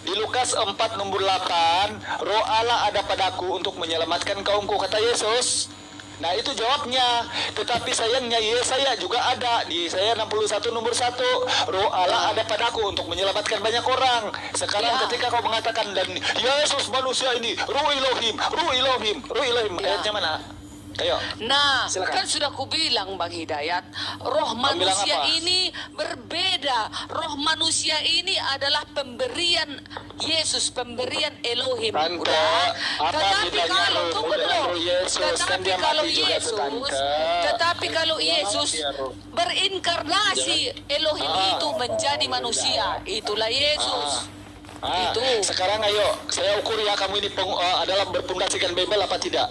Di Lukas 4 nomor 8, roh Allah ada padaku untuk menyelamatkan kaumku, kata Yesus. Nah itu jawabnya. Tetapi sayangnya Yesaya juga ada. Di Yesaya 61 nomor 1, roh Allah ada padaku untuk menyelamatkan banyak orang. Sekarang ketika kau mengatakan dan Yesus manusia ini roh Elohim. Ayatnya mana? Ayo. Nah, Silakan. kan sudah kubilang Bang Hidayat, roh bilang manusia apa? ini berbeda. Roh manusia ini adalah pemberian Yesus, pemberian Elohim. Tante, Udah. apa Tetapi bedanya kalau roh tunggu dengan dulu. roh Yesus? Kan Tetapi dia kalau mati juga tuh, Yesus, Tante. tetapi kalau Yesus berinkarnasi, Elohim itu menjadi manusia. Itulah Yesus. Itu. Sekarang ayo, saya ukur ya kamu ini adalah berpundasikan Bible apa tidak.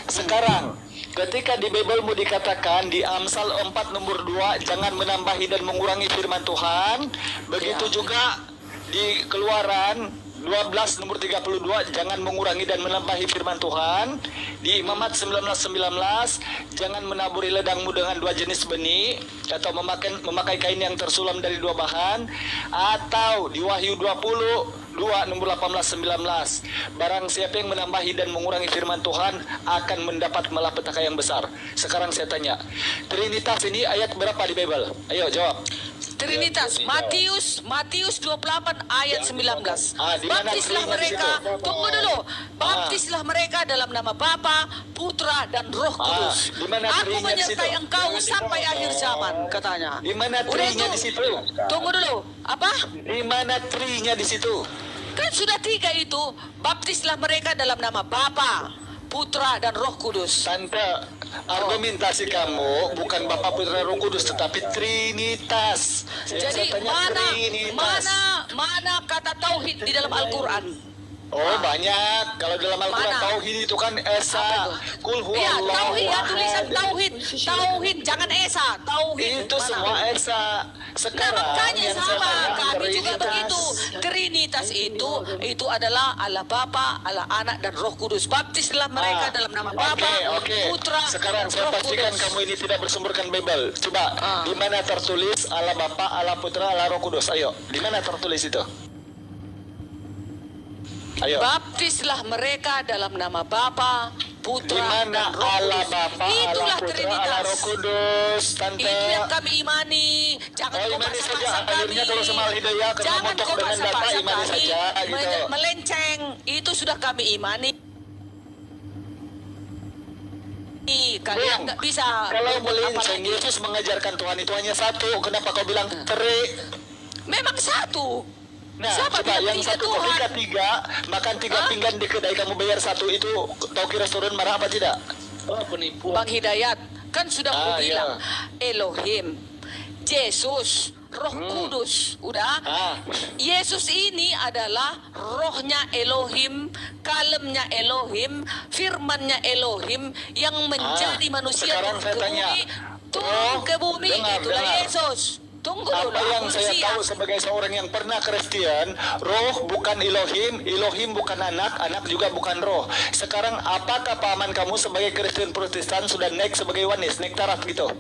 Sekarang, ketika di Biblemu dikatakan di Amsal 4 nomor 2, jangan menambahi dan mengurangi firman Tuhan. Begitu juga di Keluaran 12 nomor 32, jangan mengurangi dan menambahi firman Tuhan. Di Imamat 19:19, jangan menaburi ledangmu dengan 2 jenis benih, atau memakai kain yang tersulam dari 2 bahan. Atau di Wahyu 20 2 nomor 18-19. Barang siapa yang menambahi dan mengurangi firman Tuhan akan mendapat malapetaka yang besar. Sekarang saya tanya, Trinitas ini ayat berapa di Bible? Ayo jawab. Trinitas, Matius 28 ayat 19. Di mana Baptislah Trinitas mereka, itu? tunggu dulu. Baptislah mereka dalam nama Bapa, Putra dan Roh Kudus. di mana Aku Trinya di menyertai situ? engkau sampai akhir zaman, katanya. Di mana Udah trinya itu. di situ? Tunggu dulu. Apa? Di mana trinya di situ? Kan sudah 3 itu. Baptislah mereka dalam nama Bapa, Putra dan Roh Kudus. Tante, argumentasi kamu bukan Bapa, Putra, Roh Kudus, tetapi Trinitas. Yang Jadi saya tanya Trinitas. mana kata tauhid di dalam Al-Quran? Oh banyak. Kalau dalam Al-Quran Mana? tauhid itu kan Esa, Kul Iya, huwallahu tauhid ya, ahad. tulisan tauhid. Tauhid, jangan Esa, tauhid. Itu Mana? semua Esa. Nah, Sekarang makanya yang saya sama, tanya kami juga Trinitas. begitu. Trinitas itu adalah Allah Bapa, Allah Anak dan Roh Kudus. Baptislah mereka dalam nama Bapa, Oke. Putra, Sekarang dan saya Roh pastikan Kudus. kamu ini tidak bersumberkan Bible. Coba, di mana tertulis Allah Bapa, Allah Putra, Allah Roh Kudus? Ayo, di mana tertulis itu? Ayo. Baptislah mereka dalam nama Bapa, Di Putra mana dan Roh Allah Kudus. Bapa, Allah Itulah Putra, Trinitas. Allah Roh Kudus, Tante? Itu yang kami imani. Jangan Oh, kau imani saja. paksa-paksa Akhirnya kami. kalau sama Al-Hidayah kena Jangan montok kau dengan data, paksa-paksa imani kami. saja, gitu. Melenceng. Itu sudah kami imani. Kalian Bung, nggak bisa. Kalau berbuat apa melenceng, lagi. Yesus mengajarkan Tuhan itu hanya satu. Kenapa kau bilang teri? Memang satu. Nah, Siapa coba bilang yang tiga satu Tuhan? ketika 3 makan 3 pinggan di kedai kamu bayar 1 itu, tahu kira restoran marah apa tidak? Oh, penipuan. Bang Hidayat, kan sudah Ah, aku bilang iya. Elohim, Yesus, Roh Kudus, udah. Yesus ini adalah rohnya Elohim, kalemnya Elohim, firmannya Elohim yang menjadi manusia sekarang turun saya ke tanya. bumi, turun ke bumi, Dengar, itulah dengar. Yesus. Tunggu dulu, Apa yang aku saya siap. tahu sebagai seorang yang pernah Kristen, roh bukan Elohim, Elohim bukan anak, anak juga bukan roh. Sekarang apakah pahaman kamu sebagai Kristen Protestan sudah naik sebagai wanis, naik taraf gitu?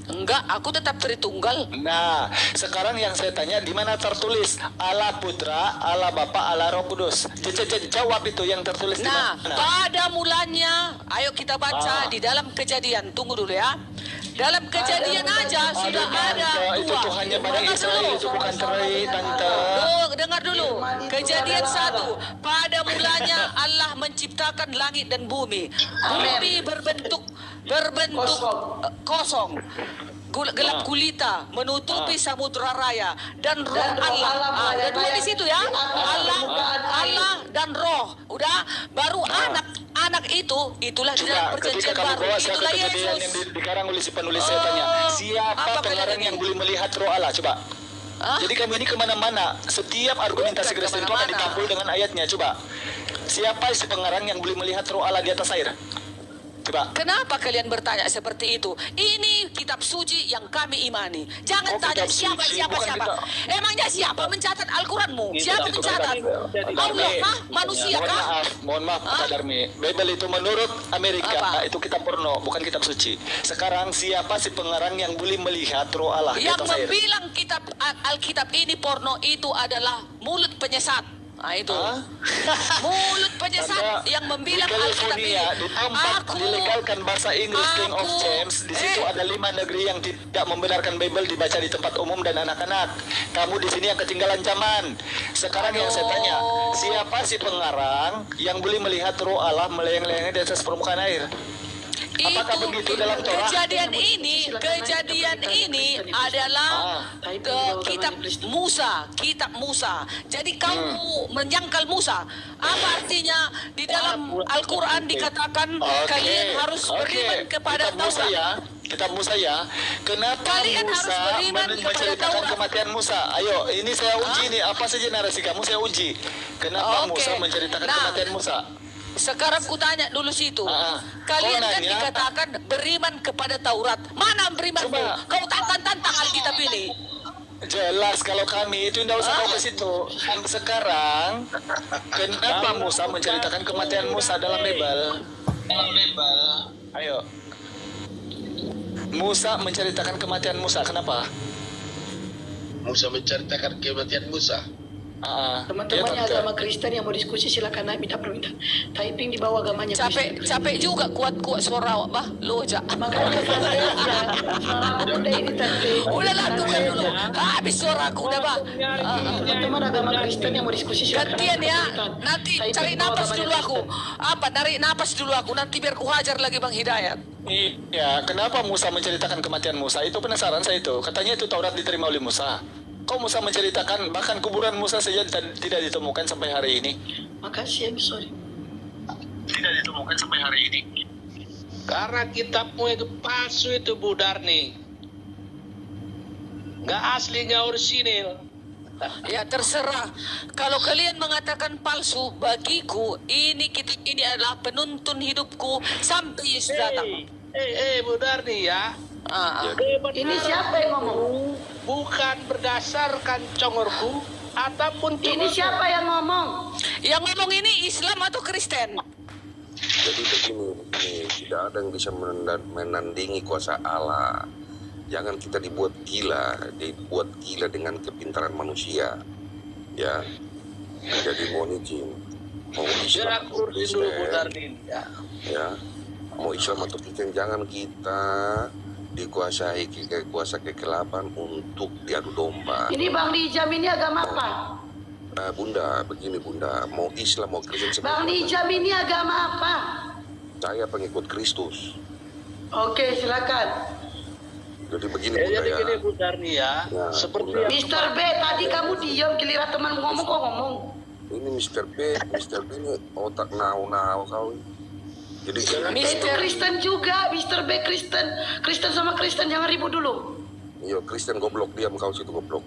Enggak, aku tetap Tritunggal. Nah, sekarang yang saya tanya, di mana tertulis Allah Putra, Allah Bapa, Allah Roh Kudus? Jawab itu yang tertulis di Nah, mana? pada mulanya, ayo kita baca di dalam Kejadian. Tunggu dulu ya. Dalam Kejadian aja sudah ada Itu dua. Tuhannya pada Dengar Israel, dulu. itu bukan teri, Tante. Dengar dulu. Kejadian 1. Pada mulanya Allah menciptakan langit dan bumi. Bumi berbentuk kosong. Gelap gulita menutupi samudra raya dan roh Allah. Ada dua di situ ya. Allah dan roh. Udah, baru anak itulah di dalam Coba, ketika perjanjian kamu baru. bawa saya ke Itulah kejadian Yesus. yang dikarang oleh si penulis, saya tanya, apa siapa pengarang kejadian yang ini? boleh melihat roh Allah? Coba. Jadi kamu ini kemana-mana, setiap argumentasi Bukan Kristen itu akan kemana-mana. ditampul dengan ayatnya. Coba, siapa si pengarang yang boleh melihat roh Allah di atas air? Coba. Kenapa kalian bertanya seperti itu? Ini kitab suci yang kami imani. Jangan Oh, tanya kitab suci, siapa. bukan kitab. Emangnya siapa mencatat Al-Quranmu? Siapa mencatat? Allah kah? Manusia kah? Mohon maaf Pak Darmi. Bible itu menurut Amerika Apa? itu kitab porno, bukan kitab suci. Sekarang siapa si pengarang yang boleh melihat roh Allah di Yang atas air? membilang kitab Alkitab ini porno itu adalah mulut penyesat. Nah itu. Mulut penyesat Tanda, yang membilang di Alkitab ini. California, di tempat dilegalkan bahasa Inggris King of James, di situ ada 5 negeri yang tidak membenarkan Bible dibaca di tempat umum dan anak-anak. Kamu di sini yang ketinggalan zaman. Sekarang yang saya tanya, siapa si pengarang yang boleh melihat roh Allah melayang-layang di atas permukaan air? Apakah begitu dalam Torah? Kejadian ini adalah kitab Musa. Jadi kamu menyangkal Musa. Apa artinya di dalam Al-Quran dikatakan kalian harus beriman kepada Kitab Musa Taurat. ya. Kitab Musa ya. Kenapa Kalian harus Musa beriman kepada menceritakan Taurat. kematian Musa? Ayo, ini saya uji nih. Apa saja narasi kamu saya uji. Kenapa Oke. Musa menceritakan Nah, kematian Musa? Sekarang ku tanya dulu situ. Kau Kalian kan nanya. dikatakan beriman kepada Taurat. Mana berimanmu? Coba. Kau tantang Alkitab ini. Jelas kalau kami itu tidak usah kau ke situ. Sekarang kenapa Musa menceritakan kematian Musa dalam Bible? Ayo. Musa menceritakan kematian Musa. Kenapa? Musa menceritakan kematian Musa. Teman-temannya betul. agama Kristen yang mau diskusi silakan naik minta permintaan. Typing di bawah agamanya Kristen. Capek juga kuat suara awak bah. Lu aja. Makanya saya udah ini tante. Udahlah tunggu dulu. Habis suara aku udah bah. Teman-teman agama Kristen yang mau diskusi silakan. Gantian naik ya. permintaan. Nanti Typing cari di bawah napas agamanya dulu aku. Kristen. Narik napas dulu aku. Nanti biar ku hajar lagi Bang Hidayat. Iya, kenapa Musa menceritakan kematian Musa? Itu penasaran saya itu. Katanya itu Taurat diterima oleh Musa. Kok Musa menceritakan bahkan kuburan Musa saja tidak ditemukan sampai hari ini? Makasih, I'm sorry. Tidak ditemukan sampai hari ini. Karena kitabmu itu palsu itu Bu Darni. Nggak asli, nggak orisinil. Ya terserah. Kalau kalian mengatakan palsu, bagiku ini adalah penuntun hidupku sampai Yesus datang. Bu Darni ya. Ini siapa yang ngomong? Bukan berdasarkan congorku ataupun Ini siapa yang ngomong? Yang ngomong ini Islam atau Kristen? Jadi begini, tidak ada yang bisa menandingi kuasa Allah. Jangan kita dibuat gila dengan kepintaran manusia. Ya, jadi mohon izin. Mau Islam Biar aku atau urusin dulu Bu Kristen, Darni ya. ya, mau Islam atau Kristen, jangan kita dikuasai kuasa kegelapan untuk diadu domba. Ini Bang Nijam ini agama apa? Bunda, begini Bunda, mau Islam mau Kristen Bang Nijam ini agama apa? saya pengikut Kristus. Oke, silakan. Jadi begini Bunda Jadi ya. gini Bu Darni ya. Ya, Seperti Bunda. yang Mr. B, tadi kamu diam giliran teman ngomong kok ngomong. Ini Mr. B ini otak nau kau. Jadi Itu Kristen juga, Mr. B Kristen. Kristen sama Kristen jangan ribut dulu. iya Kristen goblok, diam kau situ goblok.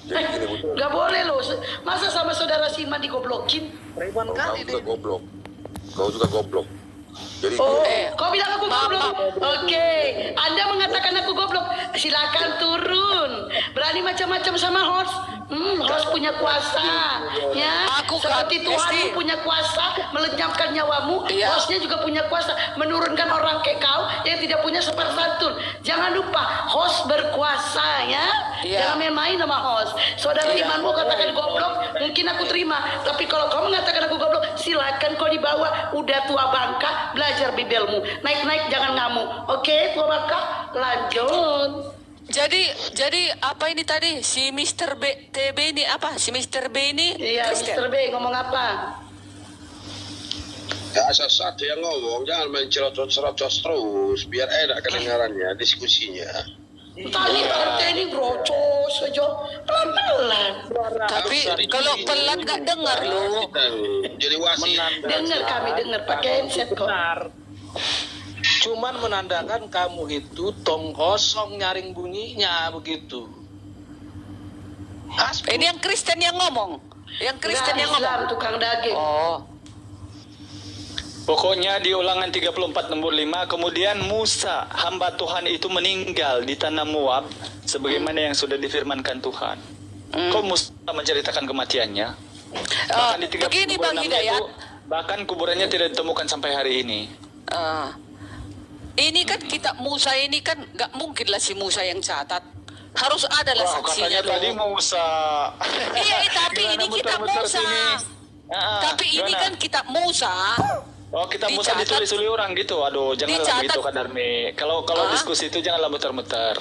Jadi gini Bunda, Gak boleh loh. Masa sama saudara Siman digoblokin? ribuan kau kali juga deh. goblok. Kau juga goblok. Jadi Oh, kau bilang aku goblok. Oke, Anda mengatakan aku goblok. Silakan turun. Berani macam-macam sama host. Host punya kuasa. Ya, Aku seperti kan, Tuhan Esti. punya kuasa melenyapkan nyawamu. Iya. Hostnya juga punya kuasa menurunkan orang kayak kau yang tidak punya sopan santun. Jangan lupa, host berkuasa ya. Iya. Jangan main-main sama host. Saudara Iya. imanmu katakan goblok, mungkin aku terima. Tapi kalau kau mengatakan aku goblok, silakan kau dibawa. Udah tua bangka, belajar bibelmu. Naik-naik jangan ngamuk. Oke, tua bangka, lanjut. Jadi apa ini tadi si Mr. B TB ini apa? Si Mr. B ini Iya, Kristen. Mr. B ngomong apa? Ya asal satu yang ngomong, jangan main cerocos terus, biar enak kedengarannya, diskusinya. Tadi partai ini brocos saja, pelan-pelan. Tapi kalau pelan gak dengar lo. Jadi wasit. Dengar kami dengar pakai headset kok. Benar. Cuman menandakan kamu itu tong kosong nyaring bunyinya begitu. Ini yang Kristen yang ngomong. Yang Kristen yang Islam ngomong. tukang daging. Oh. Pokoknya di Ulangan 34 nomor 5, kemudian Musa hamba Tuhan itu meninggal di tanah Moab sebagaimana yang sudah difirmankan Tuhan. Kok Musa menceritakan kematiannya? Bahkan di 36 begini Bang Hidayat. itu, bahkan kuburannya tidak ditemukan sampai hari ini. Ini kan kitab Musa ini kan gak mungkin lah si Musa yang catat. Harus ada lah saksinya katanya tadi loh. Musa. Iya, tapi Gimana ini kitab muter-muter Musa. sini? Tapi ini Gimana? kan kitab Musa. Oh, kita Musa Dicatat. ditulis oleh orang gitu. Aduh, janganlah Dicatat. begitu Kak Darmi. Kalau diskusi itu janganlah muter-muter.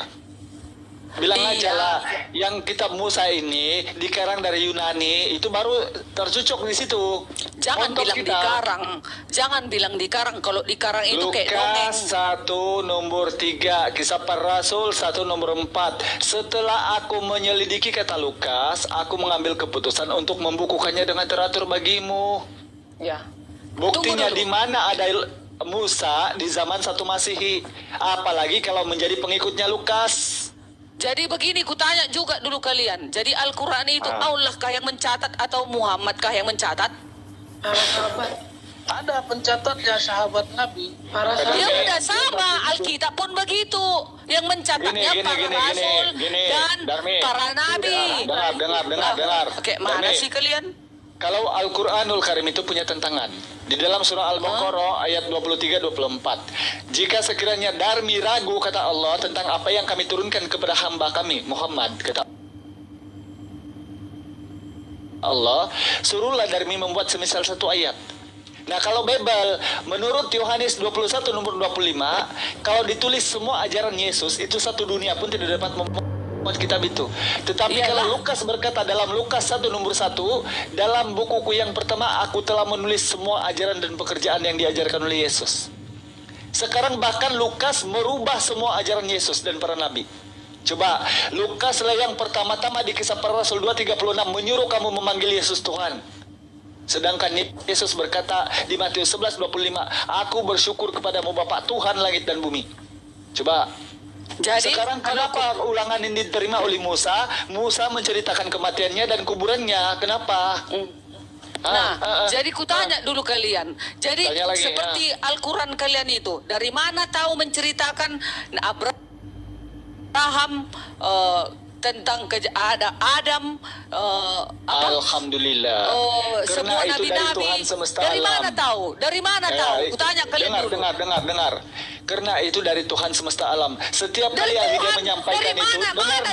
Bilang Iya. aja lah, yang kitab Musa ini dikarang dari Yunani, itu baru tercucuk di situ. Jangan Untuk bilang kita. dikarang. Jangan bilang dikarang. Kalau dikarang itu kayak dongeng. Lukas 1 nomor 3, Kisah Para Rasul 1 nomor 4. Setelah aku menyelidiki kata Lukas, aku mengambil keputusan untuk membukukannya dengan teratur bagimu. Ya. Buktinya Tunggu dulu. di mana ada Musa di zaman 1 Masehi, apalagi kalau menjadi pengikutnya Lukas. Jadi begini, kutanya juga dulu kalian. Jadi Al-Quran itu Allah kah yang mencatat atau Muhammad kah yang mencatat? Para sahabat, Ada pencatatnya sahabat Nabi. para Ya sahabat. udah sama, Alkitab pun begitu. Yang mencatatnya para rasul dan Darmi. para nabi. Dengar. Oke, mana Darmi, sih kalian? kalau Al-Quranul Karim itu punya tentangan di dalam surah Al-Baqarah ayat 23-24. Jika sekiranya Darmi ragu, kata Allah, tentang apa yang kami turunkan kepada hamba kami Muhammad, kata Allah, suruhlah Darmi membuat semisal satu ayat. Nah, kalau Bible, menurut Yohanes 21 nomor 25, kalau ditulis semua ajaran Yesus, itu satu dunia pun tidak dapat membuat kitab itu. Tetapi kalau Lukas berkata dalam Lukas 1 nomor 1, dalam bukuku yang pertama, aku telah menulis semua ajaran dan pekerjaan yang diajarkan oleh Yesus. Sekarang bahkan Lukas merubah semua ajaran Yesus dan para nabi. Coba, Lukas lah yang pertama-tama di Kisah Para Rasul 2:36 menyuruh kamu memanggil Yesus Tuhan. Sedangkan Yesus berkata di Matius 11:25, aku bersyukur kepadamu Bapa Tuhan langit dan bumi. Coba. Jadi, sekarang kenapa ulangan ini diterima oleh Musa? Musa menceritakan kematiannya dan kuburannya. Kenapa? Jadi kutanya dulu kalian. Jadi seperti Al-Quran kalian itu, dari mana tahu menceritakan Abraham tentang ada Adam, Alhamdulillah. Semua nabi-nabi. Dari mana tahu? Dari mana tahu? Kutanya kalian dulu. Dengar. Karena itu dari Tuhan semesta alam. Setiap kali dia menyampaikan itu,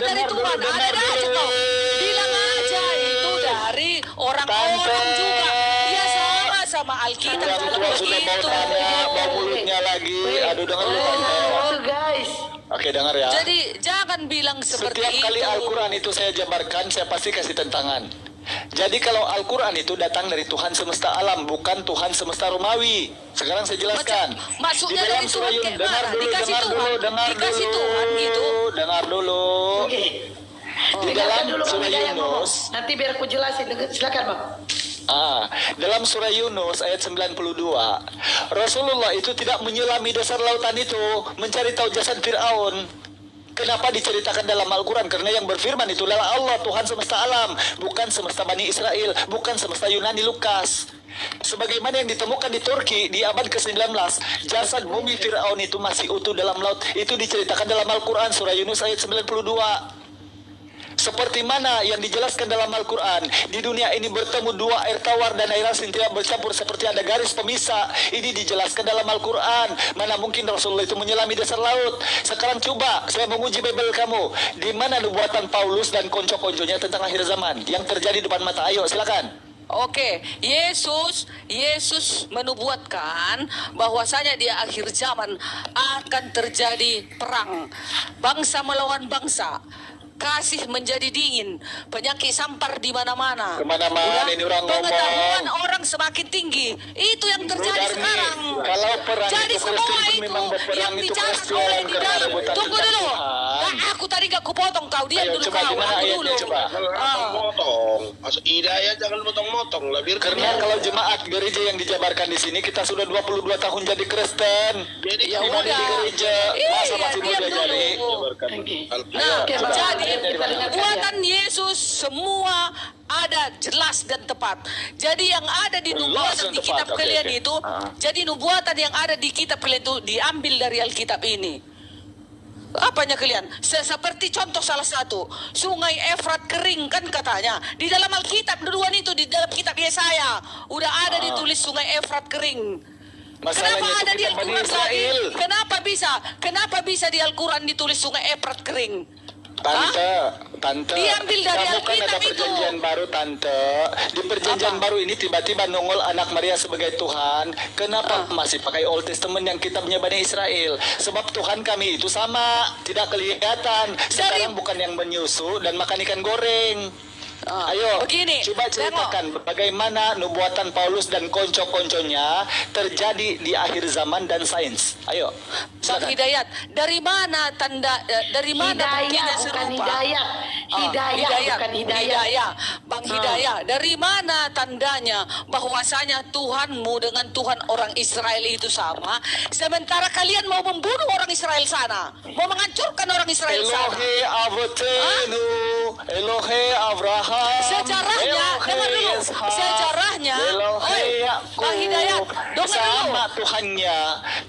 dari Tuhan. Ada aja kau. Bilang aja itu dari orang-orang juga. Dia sama Alkitab juga sudah mau tanya, mau mulutnya lagi. Aduh, dengar dulu. Guys. Oke, dengar ya. Jadi jangan bilang seperti setiap itu. kali Al-Quran itu saya jabarkan, saya pasti kasih tentangan. Jadi kalau Al-Quran itu datang dari Tuhan semesta alam, bukan Tuhan semesta Romawi. Sekarang saya jelaskan. Maksudnya di dalam dari surah Tuhan Yunus, dengar dulu. Tuhan gitu. Dengar dulu. Di dalam surah Yunus. Nanti biar aku jelasin. Silakan, Bang. Dalam surah Yunus ayat 92, Rasulullah itu tidak menyelami dasar lautan itu mencari tahu jasad Fir'aun. Kenapa diceritakan dalam Al-Quran? Karena yang berfirman itu adalah Allah, Tuhan semesta alam, bukan semesta Bani Israel, bukan semesta Yunani Lukas. Sebagaimana yang ditemukan di Turki di abad ke-19, jasad mumi Fir'aun itu masih utuh dalam laut. Itu diceritakan dalam Al-Quran surah Yunus ayat 92. Seperti mana yang dijelaskan dalam Al-Quran, di dunia ini bertemu dua air tawar dan air asin tidak bercampur seperti ada garis pemisah. Ini dijelaskan dalam Al-Quran. Mana mungkin Rasulullah itu menyelami dasar laut. Sekarang coba saya menguji Bible kamu. Di mana nubuatan Paulus dan konco-konconya tentang akhir zaman yang terjadi depan mata? Ayo silakan. Oke, Yesus menubuatkan bahwasanya di akhir zaman akan terjadi perang. Bangsa melawan bangsa. Kasih menjadi dingin, penyakit sampar di mana-mana. Kemana-mana ini orang pengetahuan ngomong. orang semakin tinggi. Itu yang terjadi sekarang. Kalau perang jadi itu semua itu yang bicara oleh di dalam. Tunggu dulu. Aku tadi gak kupotong kau. Diam dulu kau. Aku dulu. Potong. Hidayah jangan potong-potong lah. Karena kalau jemaat gereja yang dijabarkan di sini kita sudah 22 tahun jadi Kristen. Jadi ya udah di gereja. Masa masih muda jadi. Nah, jadi buatan Yesus semua ada jelas dan tepat. Jadi yang ada di nubuatan di kitab kalian itu, jadi nubuatan yang ada di kitab kalian itu diambil dari Alkitab ini. Apanya kalian? Seperti contoh salah satu, Sungai Efrat kering kan katanya. Di dalam Alkitab duluan itu di dalam kitab Yesaya udah ada ditulis Sungai Efrat kering. Kenapa ada di Al-Quran lagi? Kenapa bisa di Al-Quran ditulis Sungai Efrat kering? Tante, diambil dari kamu kan ada perjanjian baru, Tante. Di perjanjian baru ini tiba-tiba nongol anak Maria sebagai Tuhan. Kenapa masih pakai Old Testament yang kitabnya Bani Israel? Sebab Tuhan kami itu sama, tidak kelihatan. Sekarang bukan yang menyusu dan makan ikan goreng. Ayo, begini, coba ceritakan bagaimana nubuatan Paulus dan konco-konconya terjadi di akhir zaman dan sains. Ayo, Bang Hidayat, dari mana tanda, dari mana buktinya serupa? Hidayah, bukan hidayah. Bang Hidayah, dari mana tandanya bahwasanya Tuhanmu dengan Tuhan orang Israel itu sama, sementara kalian mau membunuh orang Israel sana, mau menghancurkan orang Israel sana? Elohe Avotenu, Elohe Abraham. Sejarahnya, dengar dulu. Sejarahnya, Elohe Yakub. Bang Hidayat, dengar dulu. Sama Tuhannya.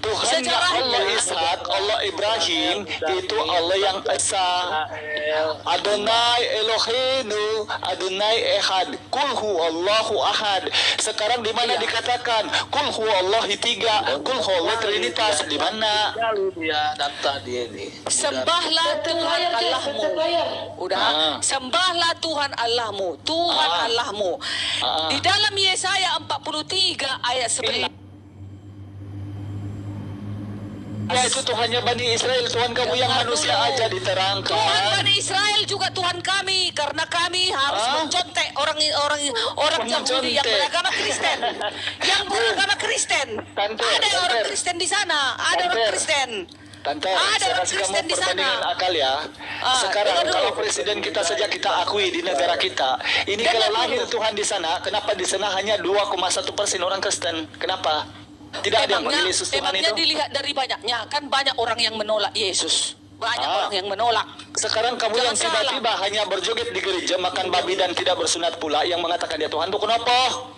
Tuhan Sesungguhnya Allah Ishak, Allah Ibrahim itu Allah yang esa. Adonai Eloheinu, Adonai Ehad, Kul huwallahu ahad. Sekarang di mana dikatakan Kul huwallahi tiga, Kul huwallahu trinitas, di mana? Dia data dia ini. Sembahlah Tuhan Allahmu. Udah. Sembahlah Tuhan Allahmu. Tuhan Allahmu. Di dalam Yesaya 43 ayat 11. Ya, itu Tuhannya Bani Israel, Tuhan kamu yang manusia aja diterangkan. Tuhan Bani Israel juga Tuhan kami, karena kami harus mencontek orang Yahudi yang beragama Kristen. Yang beragama Kristen. Ada orang Kristen di sana, ada orang Kristen. Tante, ada saya orang kasih Kristen kamu di sana. perbandingan akal ya. Sekarang kalau presiden kita saja kita akui di negara kita, ini kalau lahir Tuhan di sana, kenapa di sana hanya 2,1% orang Kristen? Kenapa? Tidak ada yang panggil Yesus Tuhan emangnya itu? dilihat dari banyaknya, kan banyak orang yang menolak Yesus. Banyak orang yang menolak. Sekarang kamu yang tiba-tiba hanya berjoget di gereja, makan babi dan tidak bersunat pula, yang mengatakan dia Tuhan itu kenapa?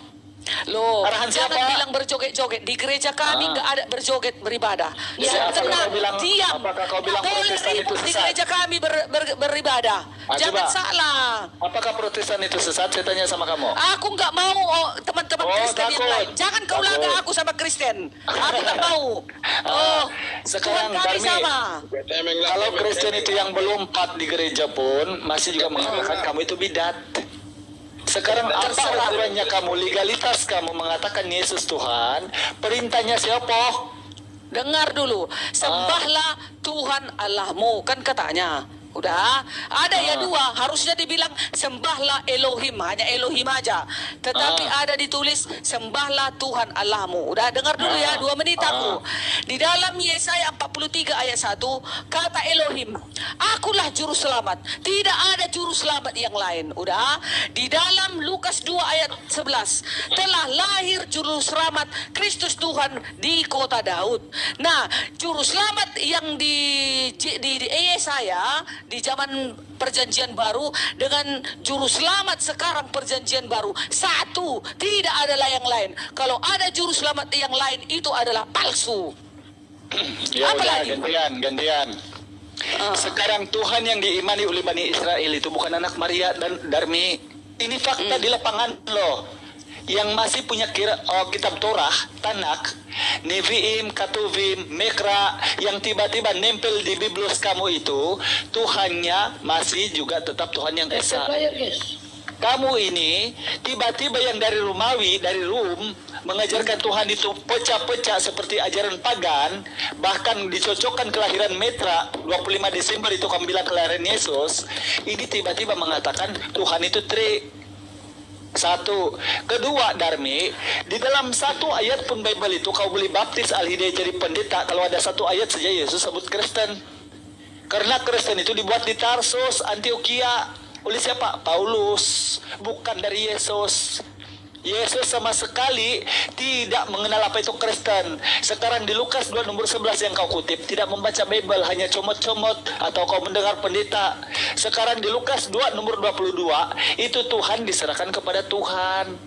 Loh, Arahan jangan siapa? bilang berjoget-joget. Di gereja kami nggak ada berjoget beribadah. Apakah Tenang, kau bilang- diam. apakah kau bilang Boleh Protestan itu ribut di sesat? gereja kami beribadah. Jangan coba. salah. Apakah Protestan itu sesat? Saya tanya sama kamu. Aku nggak mau teman-teman Kristen yang takut. lain. Jangan kau Takut. laga aku sama Kristen. Aku nggak mau. Sekarang Tuhan kami Darmi, sama. kalau Kristen itu yang belum pat di gereja pun masih juga mengatakan kamu itu bidat. Sekarang apa aturannya kamu, legalitas kamu mengatakan Yesus Tuhan, perintahnya siapa? Dengar dulu. Sembahlah Tuhan Allahmu, kan katanya. Udah, ada ya dua, harusnya dibilang sembahlah Elohim, hanya Elohim aja. Tetapi ada ditulis sembahlah Tuhan Allahmu. Udah, dengar dulu ya, 2 menit aku. Di dalam Yesaya 43 ayat 1, kata Elohim, akulah juru selamat, tidak ada juru selamat yang lain. Udah, di dalam Lukas 2 ayat 11, telah lahir juru selamat Kristus Tuhan di kota Daud. Nah, juru selamat yang di Yesaya di zaman perjanjian baru dengan juru selamat sekarang perjanjian baru satu, tidak adalah yang lain. Kalau ada juru selamat yang lain itu adalah palsu. Ya Apa udah, lagi? gantian. Sekarang Tuhan yang diimani oleh Bani Israel itu bukan anak Maria dan Darmi. Ini fakta di lapangan loh. Yang masih punya kitab Torah, Tanak, Nevi'im, Katuvim, Mekra, yang tiba-tiba nempel di Biblos kamu itu, Tuhannya masih juga tetap Tuhan yang esa. Kamu ini tiba-tiba yang dari Romawi, dari Rum, mengajarkan Tuhan itu pecah-pecah seperti ajaran pagan, bahkan dicocokkan kelahiran Metra 25 Desember itu kamu bilang kelahiran Yesus. Ini tiba-tiba mengatakan Tuhan itu satu. Kedua, Darmi, di dalam satu ayat pun Bible itu kau boleh baptis Al-Hidayah jadi pendeta kalau ada satu ayat saja Yesus sebut Kristen. Karena Kristen itu dibuat di Tarsus, Antioquia oleh siapa? Paulus, bukan dari Yesus. Yesus sama sekali tidak mengenal apa itu Kristen. Sekarang di Lukas 2 nomor 11 yang kau kutip, tidak membaca Bible, hanya comot-comot atau kau mendengar pendeta. Sekarang di Lukas 2 nomor 22, itu Tuhan diserahkan kepada Tuhan.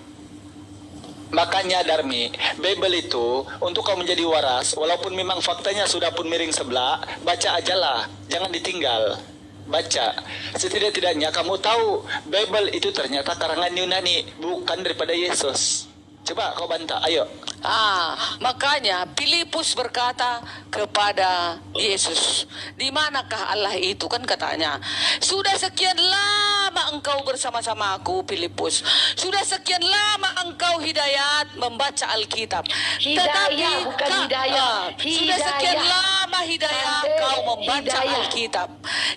Makanya Darmi, Bible itu untuk kau menjadi waras, walaupun memang faktanya sudah pun miring sebelah, baca ajalah, jangan ditinggal. Baca, setidak-tidaknya kamu tahu Bible itu ternyata karangan Yunani, bukan daripada Yesus. Coba kau bantah, ayo. Makanya Filipus berkata kepada Yesus, di manakah Allah itu? Kan katanya, sudah sekian lama engkau bersama-sama aku, Filipus. Sudah sekian lama engkau hidayat membaca Alkitab. Hidayah, bukan hidayah. Sudah sekian lama hidayah kau membaca Alkitab.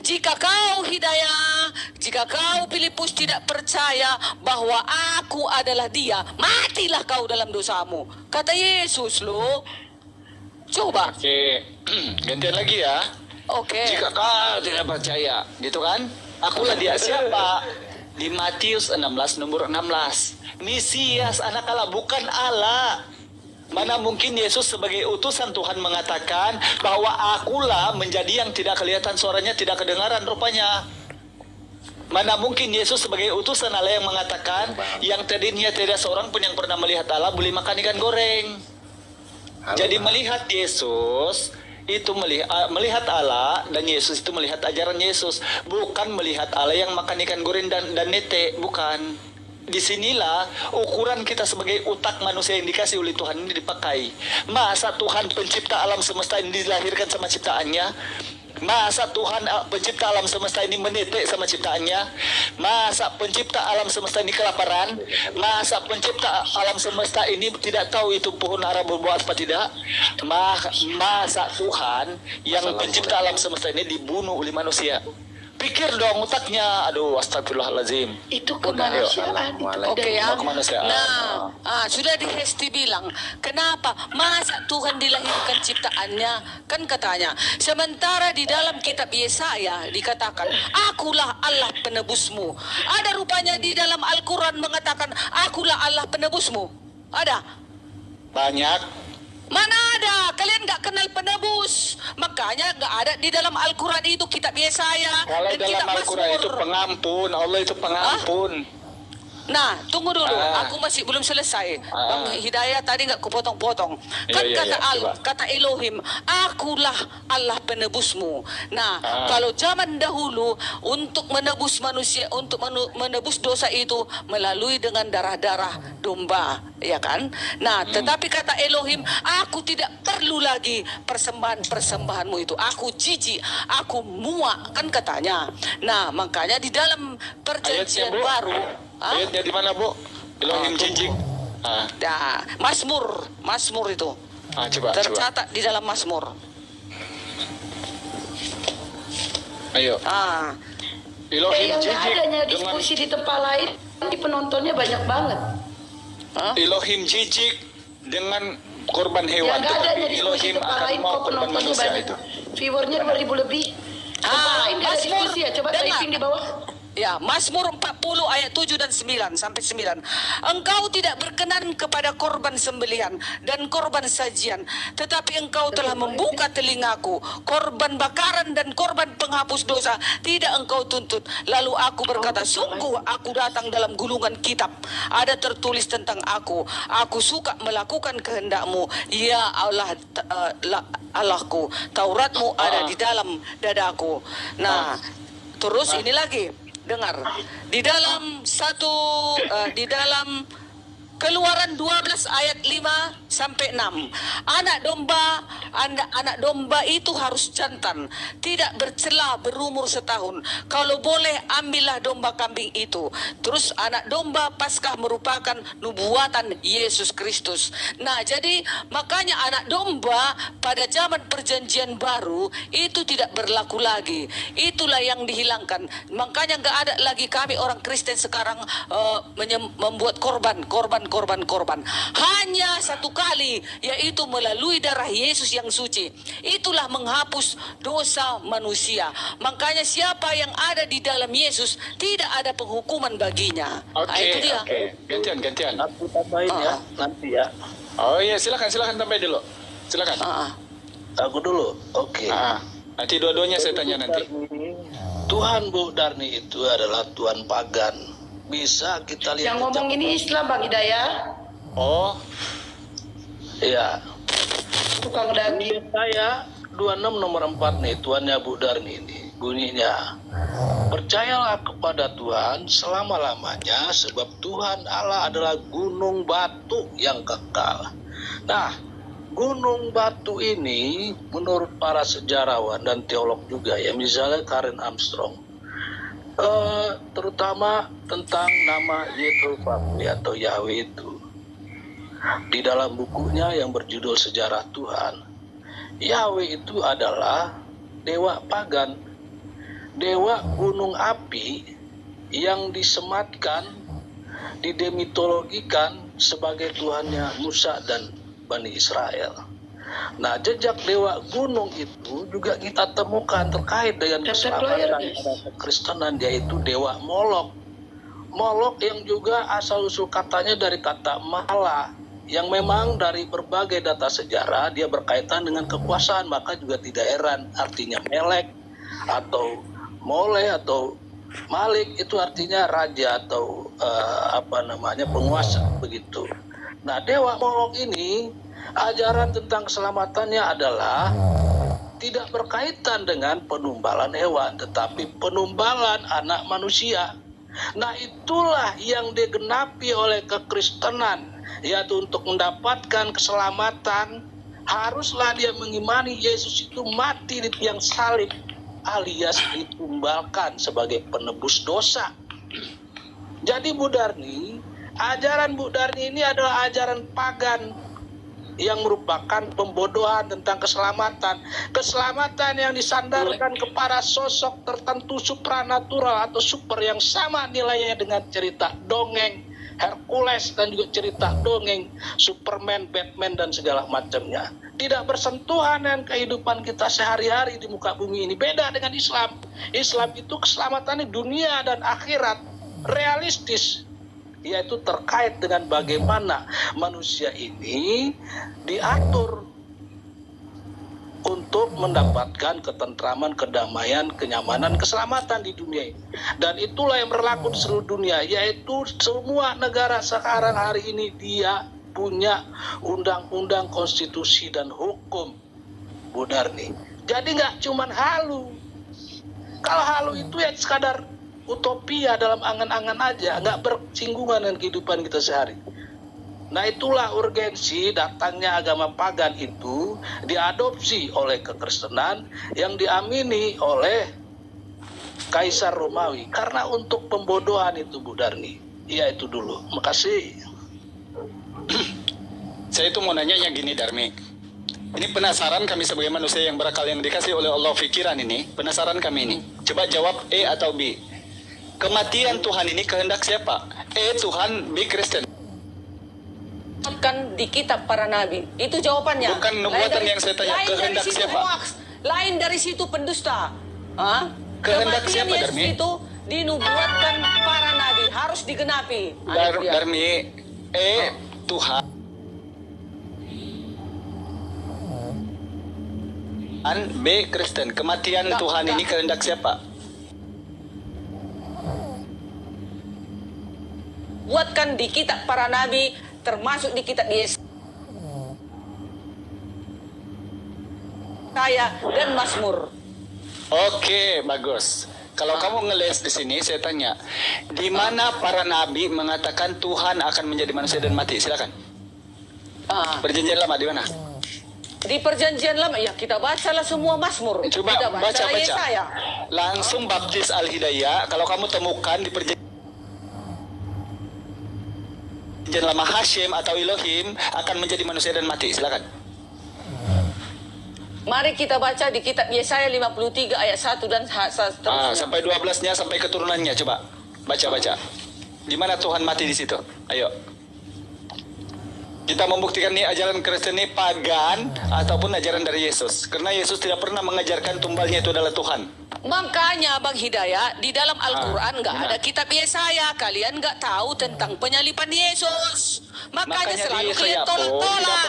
Jika kau hidayah, jika kau Filipus tidak percaya bahwa aku adalah dia, matilah kau dalam dosamu. Kata Yesus loh. Coba. Oke, gantian lagi ya. Oke. Jika kau tidak percaya, gitu kan? Akulah dia siapa? Di Matius 16 nomor 16. Mesias, anak Allah, bukan Allah. Mana mungkin Yesus sebagai utusan Tuhan mengatakan bahwa akulah menjadi yang tidak kelihatan, suaranya tidak kedengaran rupanya. Mana mungkin Yesus sebagai utusan Allah yang mengatakan yang tadinya tidak seorang pun yang pernah melihat Allah boleh makan ikan goreng. Jadi melihat Yesus itu melihat Allah, dan Yesus itu melihat ajaran Yesus, bukan melihat Allah yang makan ikan goreng dan nete, bukan. Disinilah ukuran kita sebagai utak manusia yang dikasih oleh Tuhan ini dipakai. Masa Tuhan pencipta alam semesta ini dilahirkan sama ciptaannya? Masa Tuhan pencipta alam semesta ini menete sama ciptaannya? Masa pencipta alam semesta ini kelaparan? Masa pencipta alam semesta ini tidak tahu itu pohon ara berbuah apa tidak? Masa Tuhan yang pencipta alam semesta ini dibunuh oleh manusia? Pikir dong utaknya. Aduh, astagfirullahaladzim. Itu kemanusiaan. Oke ya. Kemanusiaan. Nah, sudah di Hesti bilang, kenapa? Masa Tuhan dilahirkan ciptaannya? Kan katanya, sementara di dalam kitab Yesaya dikatakan, akulah Allah penebusmu. Ada rupanya di dalam Al-Quran mengatakan, akulah Allah penebusmu. Ada? Banyak. Mana ada? Kalian nggak kenal penebus. Makanya nggak ada di dalam Al-Quran itu kitab Yesaya. Kalau dan dalam kitab Al-Quran Mazmur. itu pengampun, Allah itu pengampun. Nah, tunggu dulu. Aku masih belum selesai. Bang Hidayah tadi nggak kupotong-potong. Kan kata Elohim, akulah Allah penebusmu. Nah, kalau zaman dahulu untuk menebus manusia, untuk menebus dosa itu melalui dengan darah-darah domba, ya kan? Nah, tetapi kata Elohim, aku tidak perlu lagi persembahan-persembahanmu itu. Aku jijik, aku muak, kan katanya. Nah, makanya di dalam perjanjian baru. Ayatnya di mana, Bu? Elohim jijik. Nah, Mazmur itu. Coba. Tercatat di dalam Mazmur. Ayo. Elohim Yang jijik adanya diskusi di tempat lain, di penontonnya banyak banget. Elohim jijik dengan korban hewan. Yang adanya diskusi di tempat lain, kok penontonnya banyak. Viewernya 2000 lebih. Tempat lain nggak ada diskusi ya. Coba typing di bawah. Ya, Mazmur 40 ayat 7 dan 9 sampai 9. Engkau tidak berkenan kepada korban sembelihan dan korban sajian, tetapi engkau telah membuka telingaku. Korban bakaran dan korban penghapus dosa tidak engkau tuntut. Lalu aku berkata, sungguh aku datang dalam gulungan kitab. Ada tertulis tentang aku. Aku suka melakukan kehendakmu, ya Allah, Allahku. Tauratmu ada di dalam dadaku. Nah, terus ini lagi. Dengar, di dalam di dalam Keluaran 12 ayat 5 sampai 6. Anak domba itu harus jantan, tidak bercela, berumur setahun. Kalau boleh ambillah domba kambing itu. Terus anak domba Paskah merupakan nubuatan Yesus Kristus. Nah, jadi makanya anak domba pada zaman perjanjian baru itu tidak berlaku lagi. Itulah yang dihilangkan. Makanya nggak ada lagi kami orang Kristen sekarang membuat korban. Hanya satu kali, yaitu melalui darah Yesus yang suci. Itulah menghapus dosa manusia. Makanya siapa yang ada di dalam Yesus tidak ada penghukuman baginya. Itu dia. Gantian. Aku tambahin ya nanti ya. Oh iya, silakan tambah dulu. Silakan. Aku dulu. Oke. Nanti dua-duanya saya tanya nanti. Tuhan Bu Darni itu adalah Tuhan pagan. Bisa kita lihat. Yang ngomong ini Islam, Bang Hidayah. Oh. Iya. Tukang daging. Saya 26 nomor 4 nih, Tuannya Bu Darni ini. Bunyinya, percayalah kepada Tuhan selama-lamanya, sebab Tuhan Allah adalah gunung batu yang kekal. Nah, gunung batu ini menurut para sejarawan dan teolog juga ya, misalnya Karen Armstrong, terutama tentang nama Yehovah atau Yahweh itu. Di dalam bukunya yang berjudul Sejarah Tuhan, Yahweh itu adalah dewa pagan, dewa gunung api yang disematkan, didemitologikan sebagai Tuhannya Musa dan Bani Israel. Nah, jejak dewa gunung itu juga kita temukan terkait dengan keselamatan Kristenan, yaitu dewa Molok. Molok yang juga asal-usul katanya dari kata mala, yang memang dari berbagai data sejarah dia berkaitan dengan kekuasaan, maka juga tidak heran artinya melek atau mole atau Malik itu artinya raja atau penguasa begitu. Nah, Dewa Molok ini ajaran tentang keselamatannya adalah tidak berkaitan dengan penumbalan hewan, tetapi penumbalan anak manusia. Nah, itulah yang digenapi oleh kekristenan, yaitu untuk mendapatkan keselamatan haruslah dia mengimani Yesus itu mati di tiang salib alias ditumbalkan sebagai penebus dosa. Jadi Bu Darni, ajaran Bu Darni ini adalah ajaran pagan yang merupakan pembodohan tentang keselamatan. Keselamatan yang disandarkan kepada sosok tertentu supranatural atau super yang sama nilainya dengan cerita dongeng Hercules dan juga cerita dongeng Superman, Batman dan segala macamnya. Tidak bersentuhan dengan kehidupan kita sehari-hari di muka bumi ini. Beda dengan Islam. Islam itu keselamatannya dunia dan akhirat, realistis, yaitu terkait dengan bagaimana manusia ini diatur untuk mendapatkan ketentraman, kedamaian, kenyamanan, keselamatan di dunia ini. Dan itulah yang berlaku di seluruh dunia, yaitu semua negara sekarang hari ini dia punya undang-undang, konstitusi, dan hukum, Bu Darni. Jadi nggak cuman halu. Kalau halu itu ya sekadar utopia dalam angan-angan aja, nggak bersinggungan dengan kehidupan kita sehari. Nah, itulah urgensi datangnya agama pagan itu diadopsi oleh kekristenan yang diamini oleh Kaisar Romawi. Karena untuk pembodohan itu, Bu Darni. Ya, itu dulu. Makasih. Saya itu mau nanya yang gini, Darmi. Ini penasaran kami sebagai manusia yang berakal yang dikasih oleh Allah pikiran ini. Penasaran kami ini. Coba jawab A atau B. Kematian Tuhan ini kehendak siapa? Tuhan, B Kristen. Kan di kitab para nabi. Itu jawabannya. Bukan nubuatan yang saya tanya, kehendak siapa? Hoax. Lain dari situ pendusta. Kehendak Kematian siapa, Yesus Darmi? itu dinubuatkan para nabi, harus digenapi. Darmi, Tuhan. B Kristen. Kematian Tuhan ini kehendak siapa? Buatkan di kitab para nabi, termasuk di kitab Yesaya dan Mazmur. Oke, bagus. Kalau kamu ngeles di sini, saya tanya, di mana para nabi mengatakan Tuhan akan menjadi manusia dan mati? Silakan. Perjanjian lama di mana? Di perjanjian lama, ya kita bacalah semua Mazmur. Coba kita baca. Yesaya. Langsung baptis Al-Hidayah. Kalau kamu temukan di perjanjian lama Hashim atau Elohim akan menjadi manusia dan mati. Silakan. Mari kita baca di kitab Yesaya 53 ayat 1 dan seterusnya. Sampai 12-nya, sampai keturunannya. Coba baca. Di mana Tuhan mati di situ? Ayo. Kita membuktikan nih ajaran Kristen ini pagan ataupun ajaran dari Yesus. Karena Yesus tidak pernah mengajarkan tumbalnya itu adalah Tuhan. Makanya Bang Hidayat, di dalam Al-Quran nggak ada kitab Yesaya. Kalian nggak tahu tentang penyalipan Yesus. Makanya selalu kalian tolak-tolak.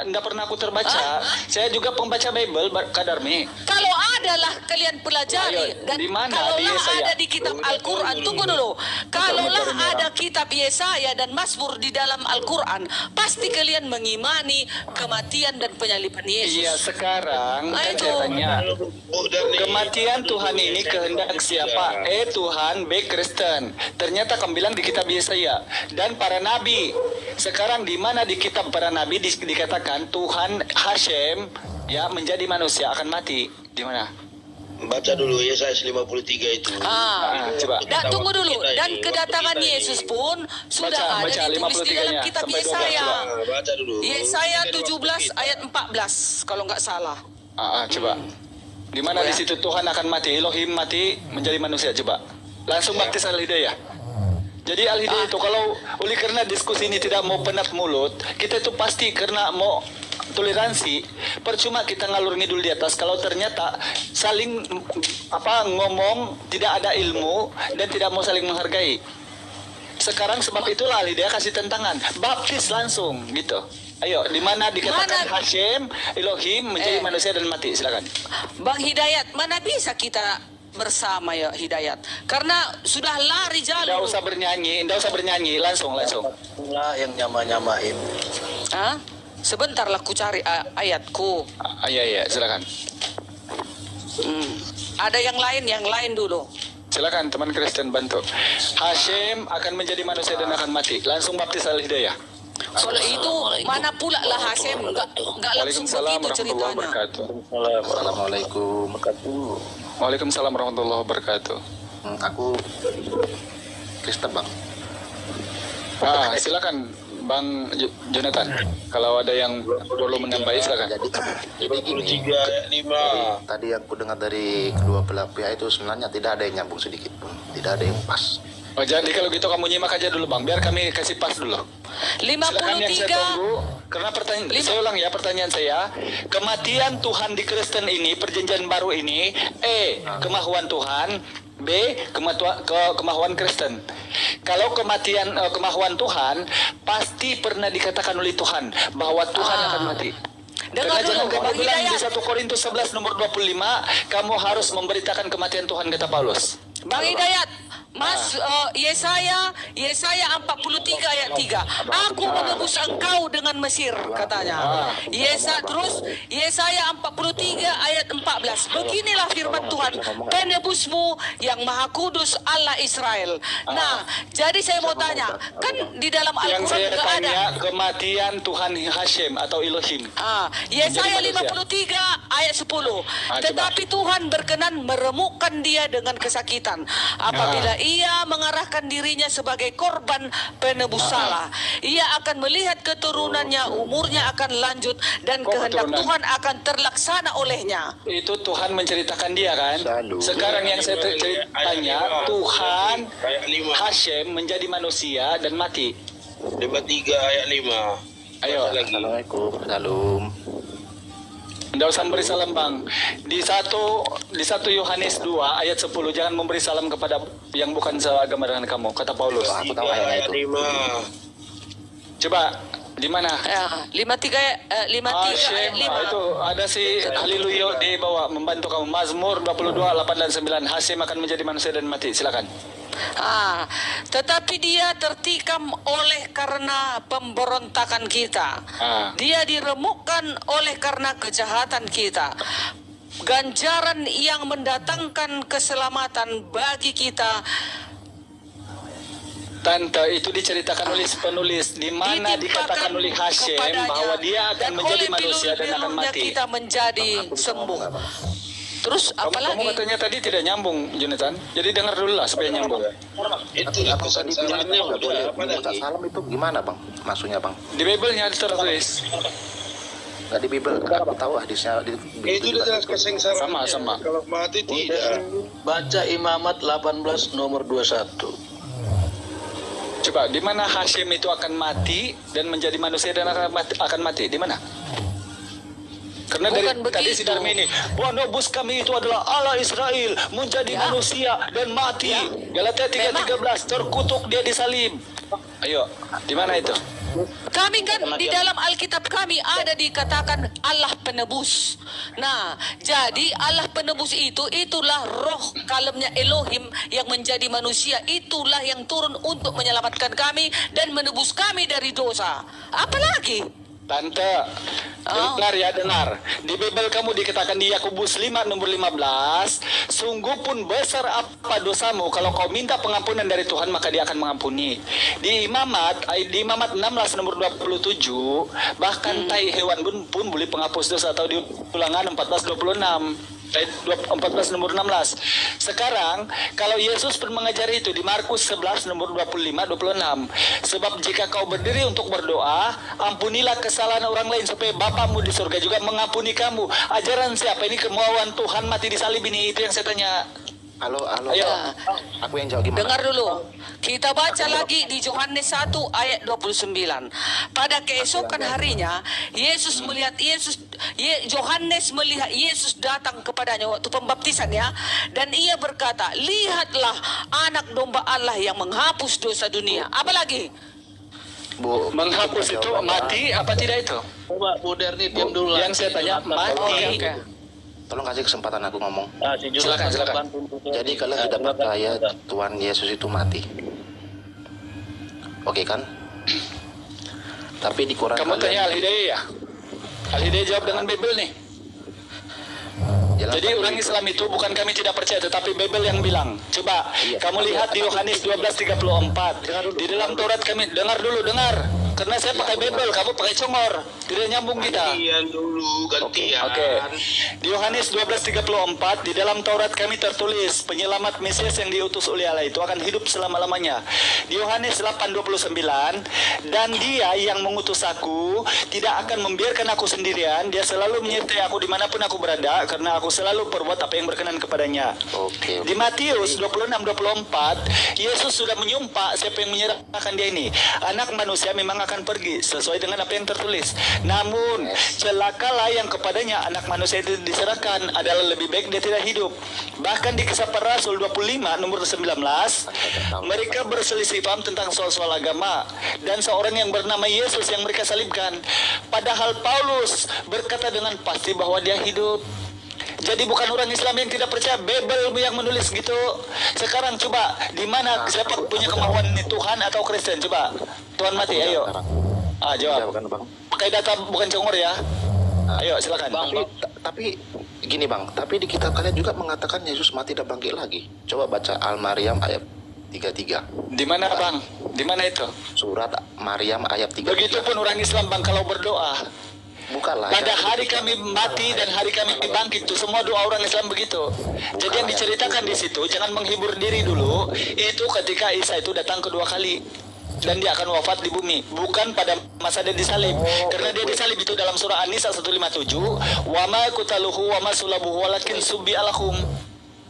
Tidak pernah aku terbaca. Saya juga pembaca Bible, Kak Darmi. Kalau adalah kalian pelajari. Dan kalaulah ada di kitab Al-Quran, tunggu dulu. Kalaulah ada kitab Yesaya dan Mazmur di dalam Al-Quran, pasti kalian mengimani kematian dan penyalipan Yesus. Iya, sekarang kan saya tanya, kematian Tuhan ini kehendak siapa? Tuhan, B Kristen. Ternyata kamu bilang di kitab Yesaya dan para nabi. Sekarang di mana di kitab para nabi dikatakan Tuhan Hashem ya menjadi manusia akan mati? Di mana? Baca dulu Yesaya 53 itu. Coba. Tunggu dulu. Dan kedatangan Yesus pun sudah ada ditulis di dalam kitab Yesaya. Baca dulu. Yesaya 17 ayat 14 kalau nggak salah. Coba. Di mana di situ Tuhan akan mati, Elohim mati menjadi manusia, coba. Langsung baptis Al-Hidayah. Jadi Al-Hidayah itu kalau oleh karena diskusi ini tidak mau penat mulut, kita itu pasti karena mau toleransi, percuma kita ngalur ngidul di atas kalau ternyata saling ngomong tidak ada ilmu dan tidak mau saling menghargai. Sekarang sebab itulah Al-Hidayah kasih tantangan, baptis langsung gitu. Ayo, di mana dikatakan Hashem, Elohim menjadi manusia dan mati? Silakan. Bang Hidayat, mana bisa kita bersama ya Hidayat. Karena sudah lari Nggak jalur. usah bernyanyi, langsung. Itulah yang nyamain. Hah? Sebentarlah ku cari ayatku. Iya, silakan. Ada yang lain dulu. Silakan teman Kristen bantu. Hashem akan menjadi manusia dan akan mati. Langsung baptis al-hidayah. Kalau itu mana pula lah Hasem enggak langsung Waalaikumsalam begitu warahmatullahi ceritanya. wabarakatuh. Assalamualaikum warahmatullahi wabarakatuh. Waalaikumsalam warahmatullahi wabarakatuh. Aku Kristen bang. Silakan Bang Jonathan. Kalau ada yang perlu menambahi silakan. Jadi gini, tadi yang ku dengar dari kedua belah pihak itu sebenarnya tidak ada yang nyambung sedikit pun, tidak ada yang pas. Oh, jadi kalau gitu kamu nyimak aja dulu Bang, biar kami kasih pas dulu. 53. Silakan yang saya tunggu, karena saya ulang ya pertanyaan saya. Kematian Tuhan di Kristen ini, perjanjian baru ini, kemahuan Tuhan, B, kemahuan Kristen. Kalau kemahuan Tuhan, pasti pernah dikatakan oleh Tuhan bahwa Tuhan akan mati. Karena jangan kamu bilang di 1 Korintus 11 nomor 25, kamu harus memberitakan kematian Tuhan, kata Paulus. Bang Hidayat, Yesaya 43 ayat 3. Aku menebus engkau dengan Mesir, katanya. Yesaya 43 ayat 14. Beginilah firman Tuhan, penebusmu yang Maha Kudus Allah Israel. Nah, jadi saya mau tanya, kan di dalam Yang Al-Quran saya juga tanya ada kematian Tuhan Hashem atau Elohim. Yesaya 53 ayat 10. Tetapi Tuhan berkenan meremukkan dia dengan kesakitan apabila ia mengarahkan dirinya sebagai korban penebus salah. Ia akan melihat keturunannya, umurnya akan lanjut dan kehendak Tuhan akan terlaksana olehnya. Itu Tuhan menceritakan dia kan? Sekarang yang saya tanya, Tuhan Hashem menjadi manusia dan mati. 53 ayat 5. Ayo. Assalamualaikum. Salam. Tidak usah memberi salam Bang. Di 1 Yohanes 2 ayat 10, jangan memberi salam kepada yang bukan seagama dengan kamu, kata Paulus. Aku tahu ayat itu. Coba di mana? 53 ayat 5. Itu ada si Haleluya di bawah membantu kamu. Mazmur 22 8 dan 9. Hashem akan menjadi manusia dan mati. Silakan. Tetapi dia tertikam oleh karena pemberontakan kita. Dia diremukkan oleh karena kejahatan kita. Ganjaran yang mendatangkan keselamatan bagi kita. Tante, itu diceritakan oleh penulis di mana dikatakan oleh Hashem bahwa dia akan menjadi manusia dan akan mati. Kita menjadi sembuh. Terus apalagi? Kamu katanya tadi tidak nyambung, Jonathan. Jadi dengar dulu lah supaya nyambung. Itu Aku tadi bilangnya nggak boleh minta salam itu gimana bang? Maksudnya bang? Di Bible-nya ada tertulis. Nggak di Bible, aku tahu hadisnya. Itu udah jelas kesengsaraan. Sama. Kalau mati tidak. Baca Imamat 18 nomor 21. Coba, di mana Hashem itu akan mati dan menjadi manusia dan akan mati? Di mana? Karena dari tadi si Darmi ini, penebus kami itu adalah Allah Israel, menjadi manusia dan mati. Galatia 3:13, terkutuk dia disalib. Ayo, di mana itu? Kami kan di dalam Alkitab kami ada dikatakan Allah penebus. Nah, jadi Allah penebus itulah roh kalemnya Elohim yang menjadi manusia. Itulah yang turun untuk menyelamatkan kami dan menebus kami dari dosa. Apalagi? Tante, dengar. Di Bible kamu dikatakan di Yakobus 5 nomor 15, sungguh pun besar apa dosamu, kalau kau minta pengampunan dari Tuhan maka dia akan mengampuni. Di Imamat 16 nomor 27, bahkan tai hewan pun boleh penghapus dosa, atau di Ulangan 14:26. 14 nomor 16. Sekarang kalau Yesus pun mengajari itu di Markus 11 nomor 25-26. Sebab jika kau berdiri untuk berdoa, ampunilah kesalahan orang lain supaya Bapamu di surga juga mengampuni kamu. Ajaran siapa ini? Kemauan Tuhan mati di salib ini, itu yang saya tanya. Halo. Ayo. Aku yang jawab gimana? Dengar dulu. Kita baca lagi di Yohanes 1 ayat 29. Pada keesokan harinya, Yohanes melihat Yesus datang kepadanya waktu pembaptisan ya, dan ia berkata, lihatlah anak domba Allah yang menghapus dosa dunia. Apa lagi? Menghapus itu mati apa tidak itu? Coba Bu Derni diam dulu lah. Yang saya tanya mati. Tolong kasih kesempatan aku ngomong. Silakan. Jadi kalian tidak percaya Tuhan Yesus itu mati. Oke kan? Tapi di Quran Kamu tanya Al-Hidayah ya? Al-Hidayah jawab dengan Bible nih. Jadi orang Islam itu bukan kami tidak percaya, tetapi Bible yang bilang. Coba kamu lihat di Yohanes 12:34. Di dalam Taurat kami, dengar. Karena saya pakai Bible, kamu pakai congor. Tidak nyambung kita. Gantian dulu, gantian. Oke. Di Yohanes 12:34, di dalam Taurat kami tertulis, penyelamat Mesias yang diutus oleh Allah itu akan hidup selama-lamanya. Di Yohanes 8:29, dan dia yang mengutus aku tidak akan membiarkan aku sendirian, dia selalu menyertai aku dimanapun aku berada, karena aku selalu perbuat apa yang berkenan kepadanya. Di Matius 26:24, Yesus sudah menyumpah siapa yang menyerahkan dia ini. Anak manusia memang akan pergi sesuai dengan apa yang tertulis. Namun celakalah yang kepadanya anak manusia itu diserahkan, adalah lebih baik dia tidak hidup. Bahkan di Kisah Para Rasul 25 nomor 19, mereka berselisih paham tentang soal-soal agama dan seorang yang bernama Yesus yang mereka salibkan. Padahal Paulus berkata dengan pasti bahwa dia hidup. Jadi bukan orang Islam yang tidak percaya, Bible yang menulis gitu. Sekarang coba, di mana siapa punya kemauan ini, Tuhan atau Kristen? Coba, Tuhan mati, ayo. Jawab. Pakai data bukan congor ya. Ayo silakan. Tapi gini Bang, tapi di kitab kalian juga mengatakan Yesus mati dan bangkit lagi. Coba baca Al-Maryam ayat 33. Di mana Bang? Di mana itu? Surat Maryam ayat 33. Begitupun orang Islam Bang kalau berdoa. Bukanlah. Pada hari kami mati dan hari kami bangkit, itu semua doa orang Islam begitu. Jadi yang diceritakan di situ, jangan menghibur diri dulu. Itu ketika Isa itu datang kedua kali dan dia akan wafat di bumi, bukan pada masa dia disalib. Karena dia disalib itu dalam surah An-Nisa 157, wa ma qutaluhu wa ma sulabuhu walakin subbi alahum.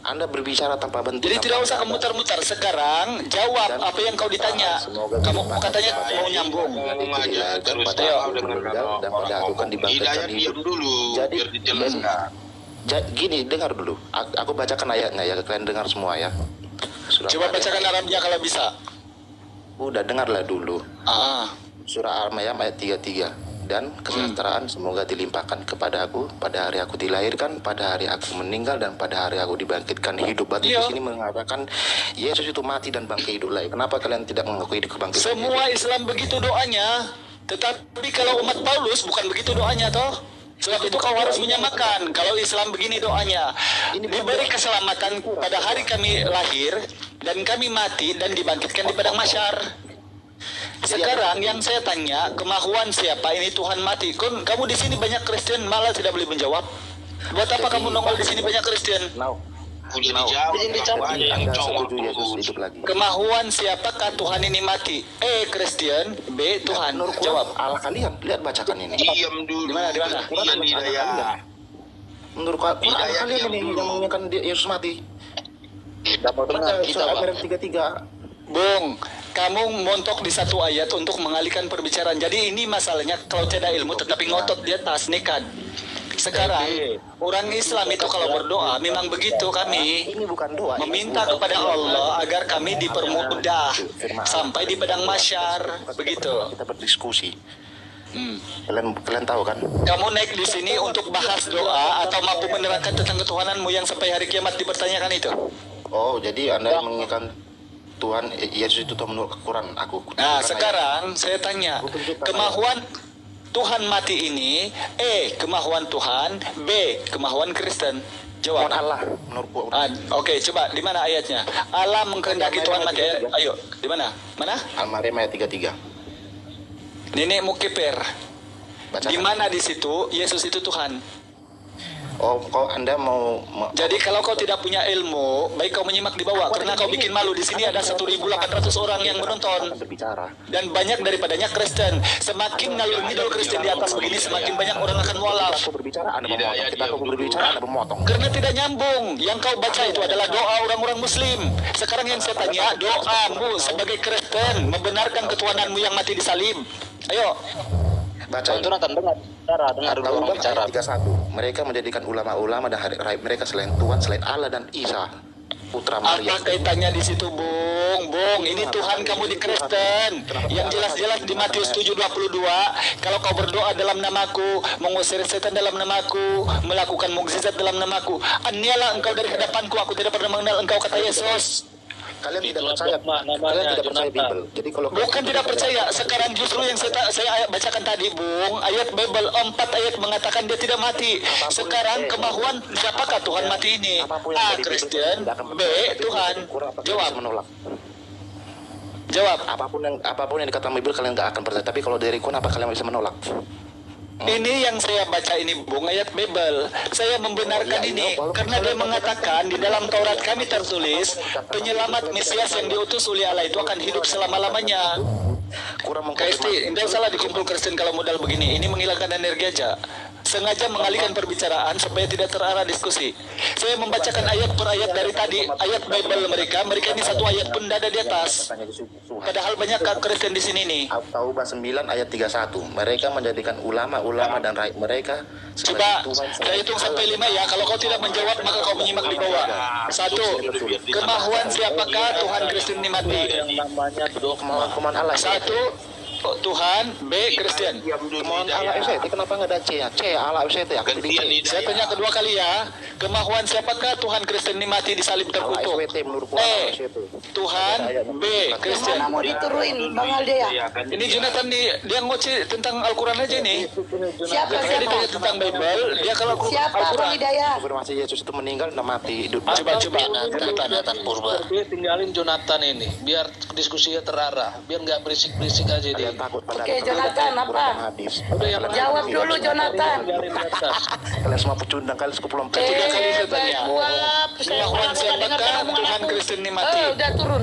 Anda berbicara tanpa bentuk. Jadi tidak usah kamu muter-muter. Sekarang jawab apa yang kau ditanya. Kamu katanya mau nyambung. Terus dan pada aku kan dibangkitkan hidup. Jadi gini, dengar dulu. Aku bacakan ayatnya ya, kalian dengar semua ya. Coba bacakan Arabnya kalau bisa. Udah dengarlah dulu. Surah Al-Maryam ayat 33. Dan kesejahteraan semoga dilimpahkan kepada aku pada hari aku dilahirkan, pada hari aku meninggal, dan pada hari aku dibangkitkan hidup. Berarti di sini mengatakan Yesus itu mati dan bangkit hidup lagi. Kenapa kalian tidak mengakui kebangkitan? Semua Islam begitu doanya, tetapi kalau umat Paulus bukan begitu doanya toh. Sebab itu kau harus menyamakan. Kalau Islam begini doanya, diberi keselamatan pada hari kami lahir dan kami mati dan dibangkitkan di padang mahsyar. Sekarang yang saya tanya, kemahuan siapa ini Tuhan mati? Kamu di sini banyak Kristen malah tidak boleh menjawab. Buat apa kamu nongol di sini banyak Kristen? Kemahuan siapakah Tuhan ini mati? Kristen, B Tuhan. Jawab. Allah kalian, lihat bacakan ini. Diam dulu. Di mana? Menurut kalian ini yang menginginkan Yesus mati. Dapat surah Al-Maryam 33. Bung, kamu montok di satu ayat untuk mengalihkan perbicaraan. Jadi ini masalahnya kalau tidak ilmu tetapi ngotot di atas nekat. Sekarang orang Islam itu kalau berdoa memang begitu kami. Ini bukan doa. Meminta kepada Allah agar kami dipermudah sampai di padang mahsyar. Begitu. Kita berdiskusi. Kalian tahu kan? Kamu naik di sini untuk bahas doa atau mampu menerangkan tentang ketuhananmu yang sampai hari kiamat dipertanyakan itu? Oh, jadi Anda menginginkan Tuhan Yesus itu menurut Quran aku. Nah, sekarang saya tanya, kemahuan Tuhan mati ini, kemahuan Tuhan, B kemahuan Kristen. Jawab. Allah menurut Quran. Oke, coba di mana ayatnya? Allah menghendaki Tuhan mati. Ayo, di mana? Mana? Al-Maryam ayat 33. Nenek Mukiper. Di mana di situ Yesus itu Tuhan? Oh, kau Anda mau Jadi kalau kau tidak punya ilmu, baik kau menyimak di bawah karena kau bikin malu. Di sini ada 1.800 orang yang menonton. Dan banyak daripadanya Kristen. Semakin ngalur ngidul Kristen di atas begini, semakin banyak orang akan mualaf. Aku berbicara, Anda memotong. Kita aku berbicara, Anda memotong. Karena tidak nyambung. Yang kau baca itu adalah doa orang-orang Muslim. Sekarang yang saya tanya, doamu sebagai Kristen membenarkan ketuhananmu yang mati disalib. Ayo. Baca itu akan dengar dulu bicara. 31. Mereka menjadikan ulama-ulama dan hari raib mereka selain Tuhan, selain Allah dan Isa. putra Maria. Apa kaitannya di situ, Bung? Bung, ini Tuhan kamu di Kristen. Yang jelas-jelas di Matius 7:22, kalau kau berdoa dalam namaku, mengusir setan dalam namaku, melakukan mukjizat dalam namaku, anialah engkau dari hadapanku, aku tidak pernah mengenal engkau, kata Yesus. Kalian tidak percaya, kalian tidak percaya Bible. Jadi kalau Bukan tidak percaya, sekarang justru yang saya bacakan tadi, Bung, ayat Bible 4 ayat mengatakan dia tidak mati. Sekarang kemahuan siapakah Tuhan mati ini? A. Kristen, B. Tuhan. Jawab. menolak. Jawab. Apapun yang dikatakan Bible kalian nggak akan percaya. Tapi kalau dari kenapa kalian bisa menolak? Ini yang saya baca ini, Bung, ayat Bible. Saya membenarkan ini karena dia mengatakan di dalam Taurat kami tertulis penyelamat Mesias yang diutus oleh Allah itu akan hidup selama-lamanya. KST, tidak salah dikumpul Kristen kalau modal begini. Ini menghilangkan energi aja. Sengaja mengalihkan perbicaraan supaya tidak terarah diskusi. Saya membacakan ayat per ayat dari tadi, ayat Bible mereka ini satu ayat pun tidak ada di atas. Padahal banyak Kristen di sini nih. Taubah 9 ayat 31. Mereka menjadikan ulama-ulama dan rakyat mereka. Coba saya hitung sampai 5 ya. Kalau kau tidak menjawab maka kau menyimak di bawah. 1. Kemahuan siapakah Tuhan Kristen ini mati? Kemauan Allah. 1. Tuhan, B. Kristen. Kemauan Allah FCT, kenapa nggak ada C ya? C Allah FCT, aku pilih C. Saya tanya kedua kali ya. Kemahuan siapakah Tuhan Kristen ini mati di salib terkutuk? Tuhan, B. Kristen. Mana mau dituruin, Bang Alde ya? Ini Jonathan dia ngoceh tentang Al-Quran aja nih. Siapa? Dia ditanya tentang Bible, dia kalau Siapa Al-Quran. Bang Hidayah? Konfirmasi Yesus itu meninggal dan mati hidup. Coba. Nathan Purba. Tinggalin Jonathan ini, biar diskusinya terarah, biar nggak berisik-berisik aja dia. Takut pada Oke, Jonathan apa? Jawab dulu Jonathan. Kalian semua pecundang, kalian 10 Tiga kali saya tanya. Buap, saya Kemahuan nggak dengar siapakah omongan Tuhan aku. Kristen ini mati? Udah turun.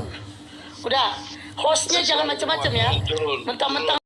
Udah. Hostnya jangan macam-macam ya. Mentang-mentang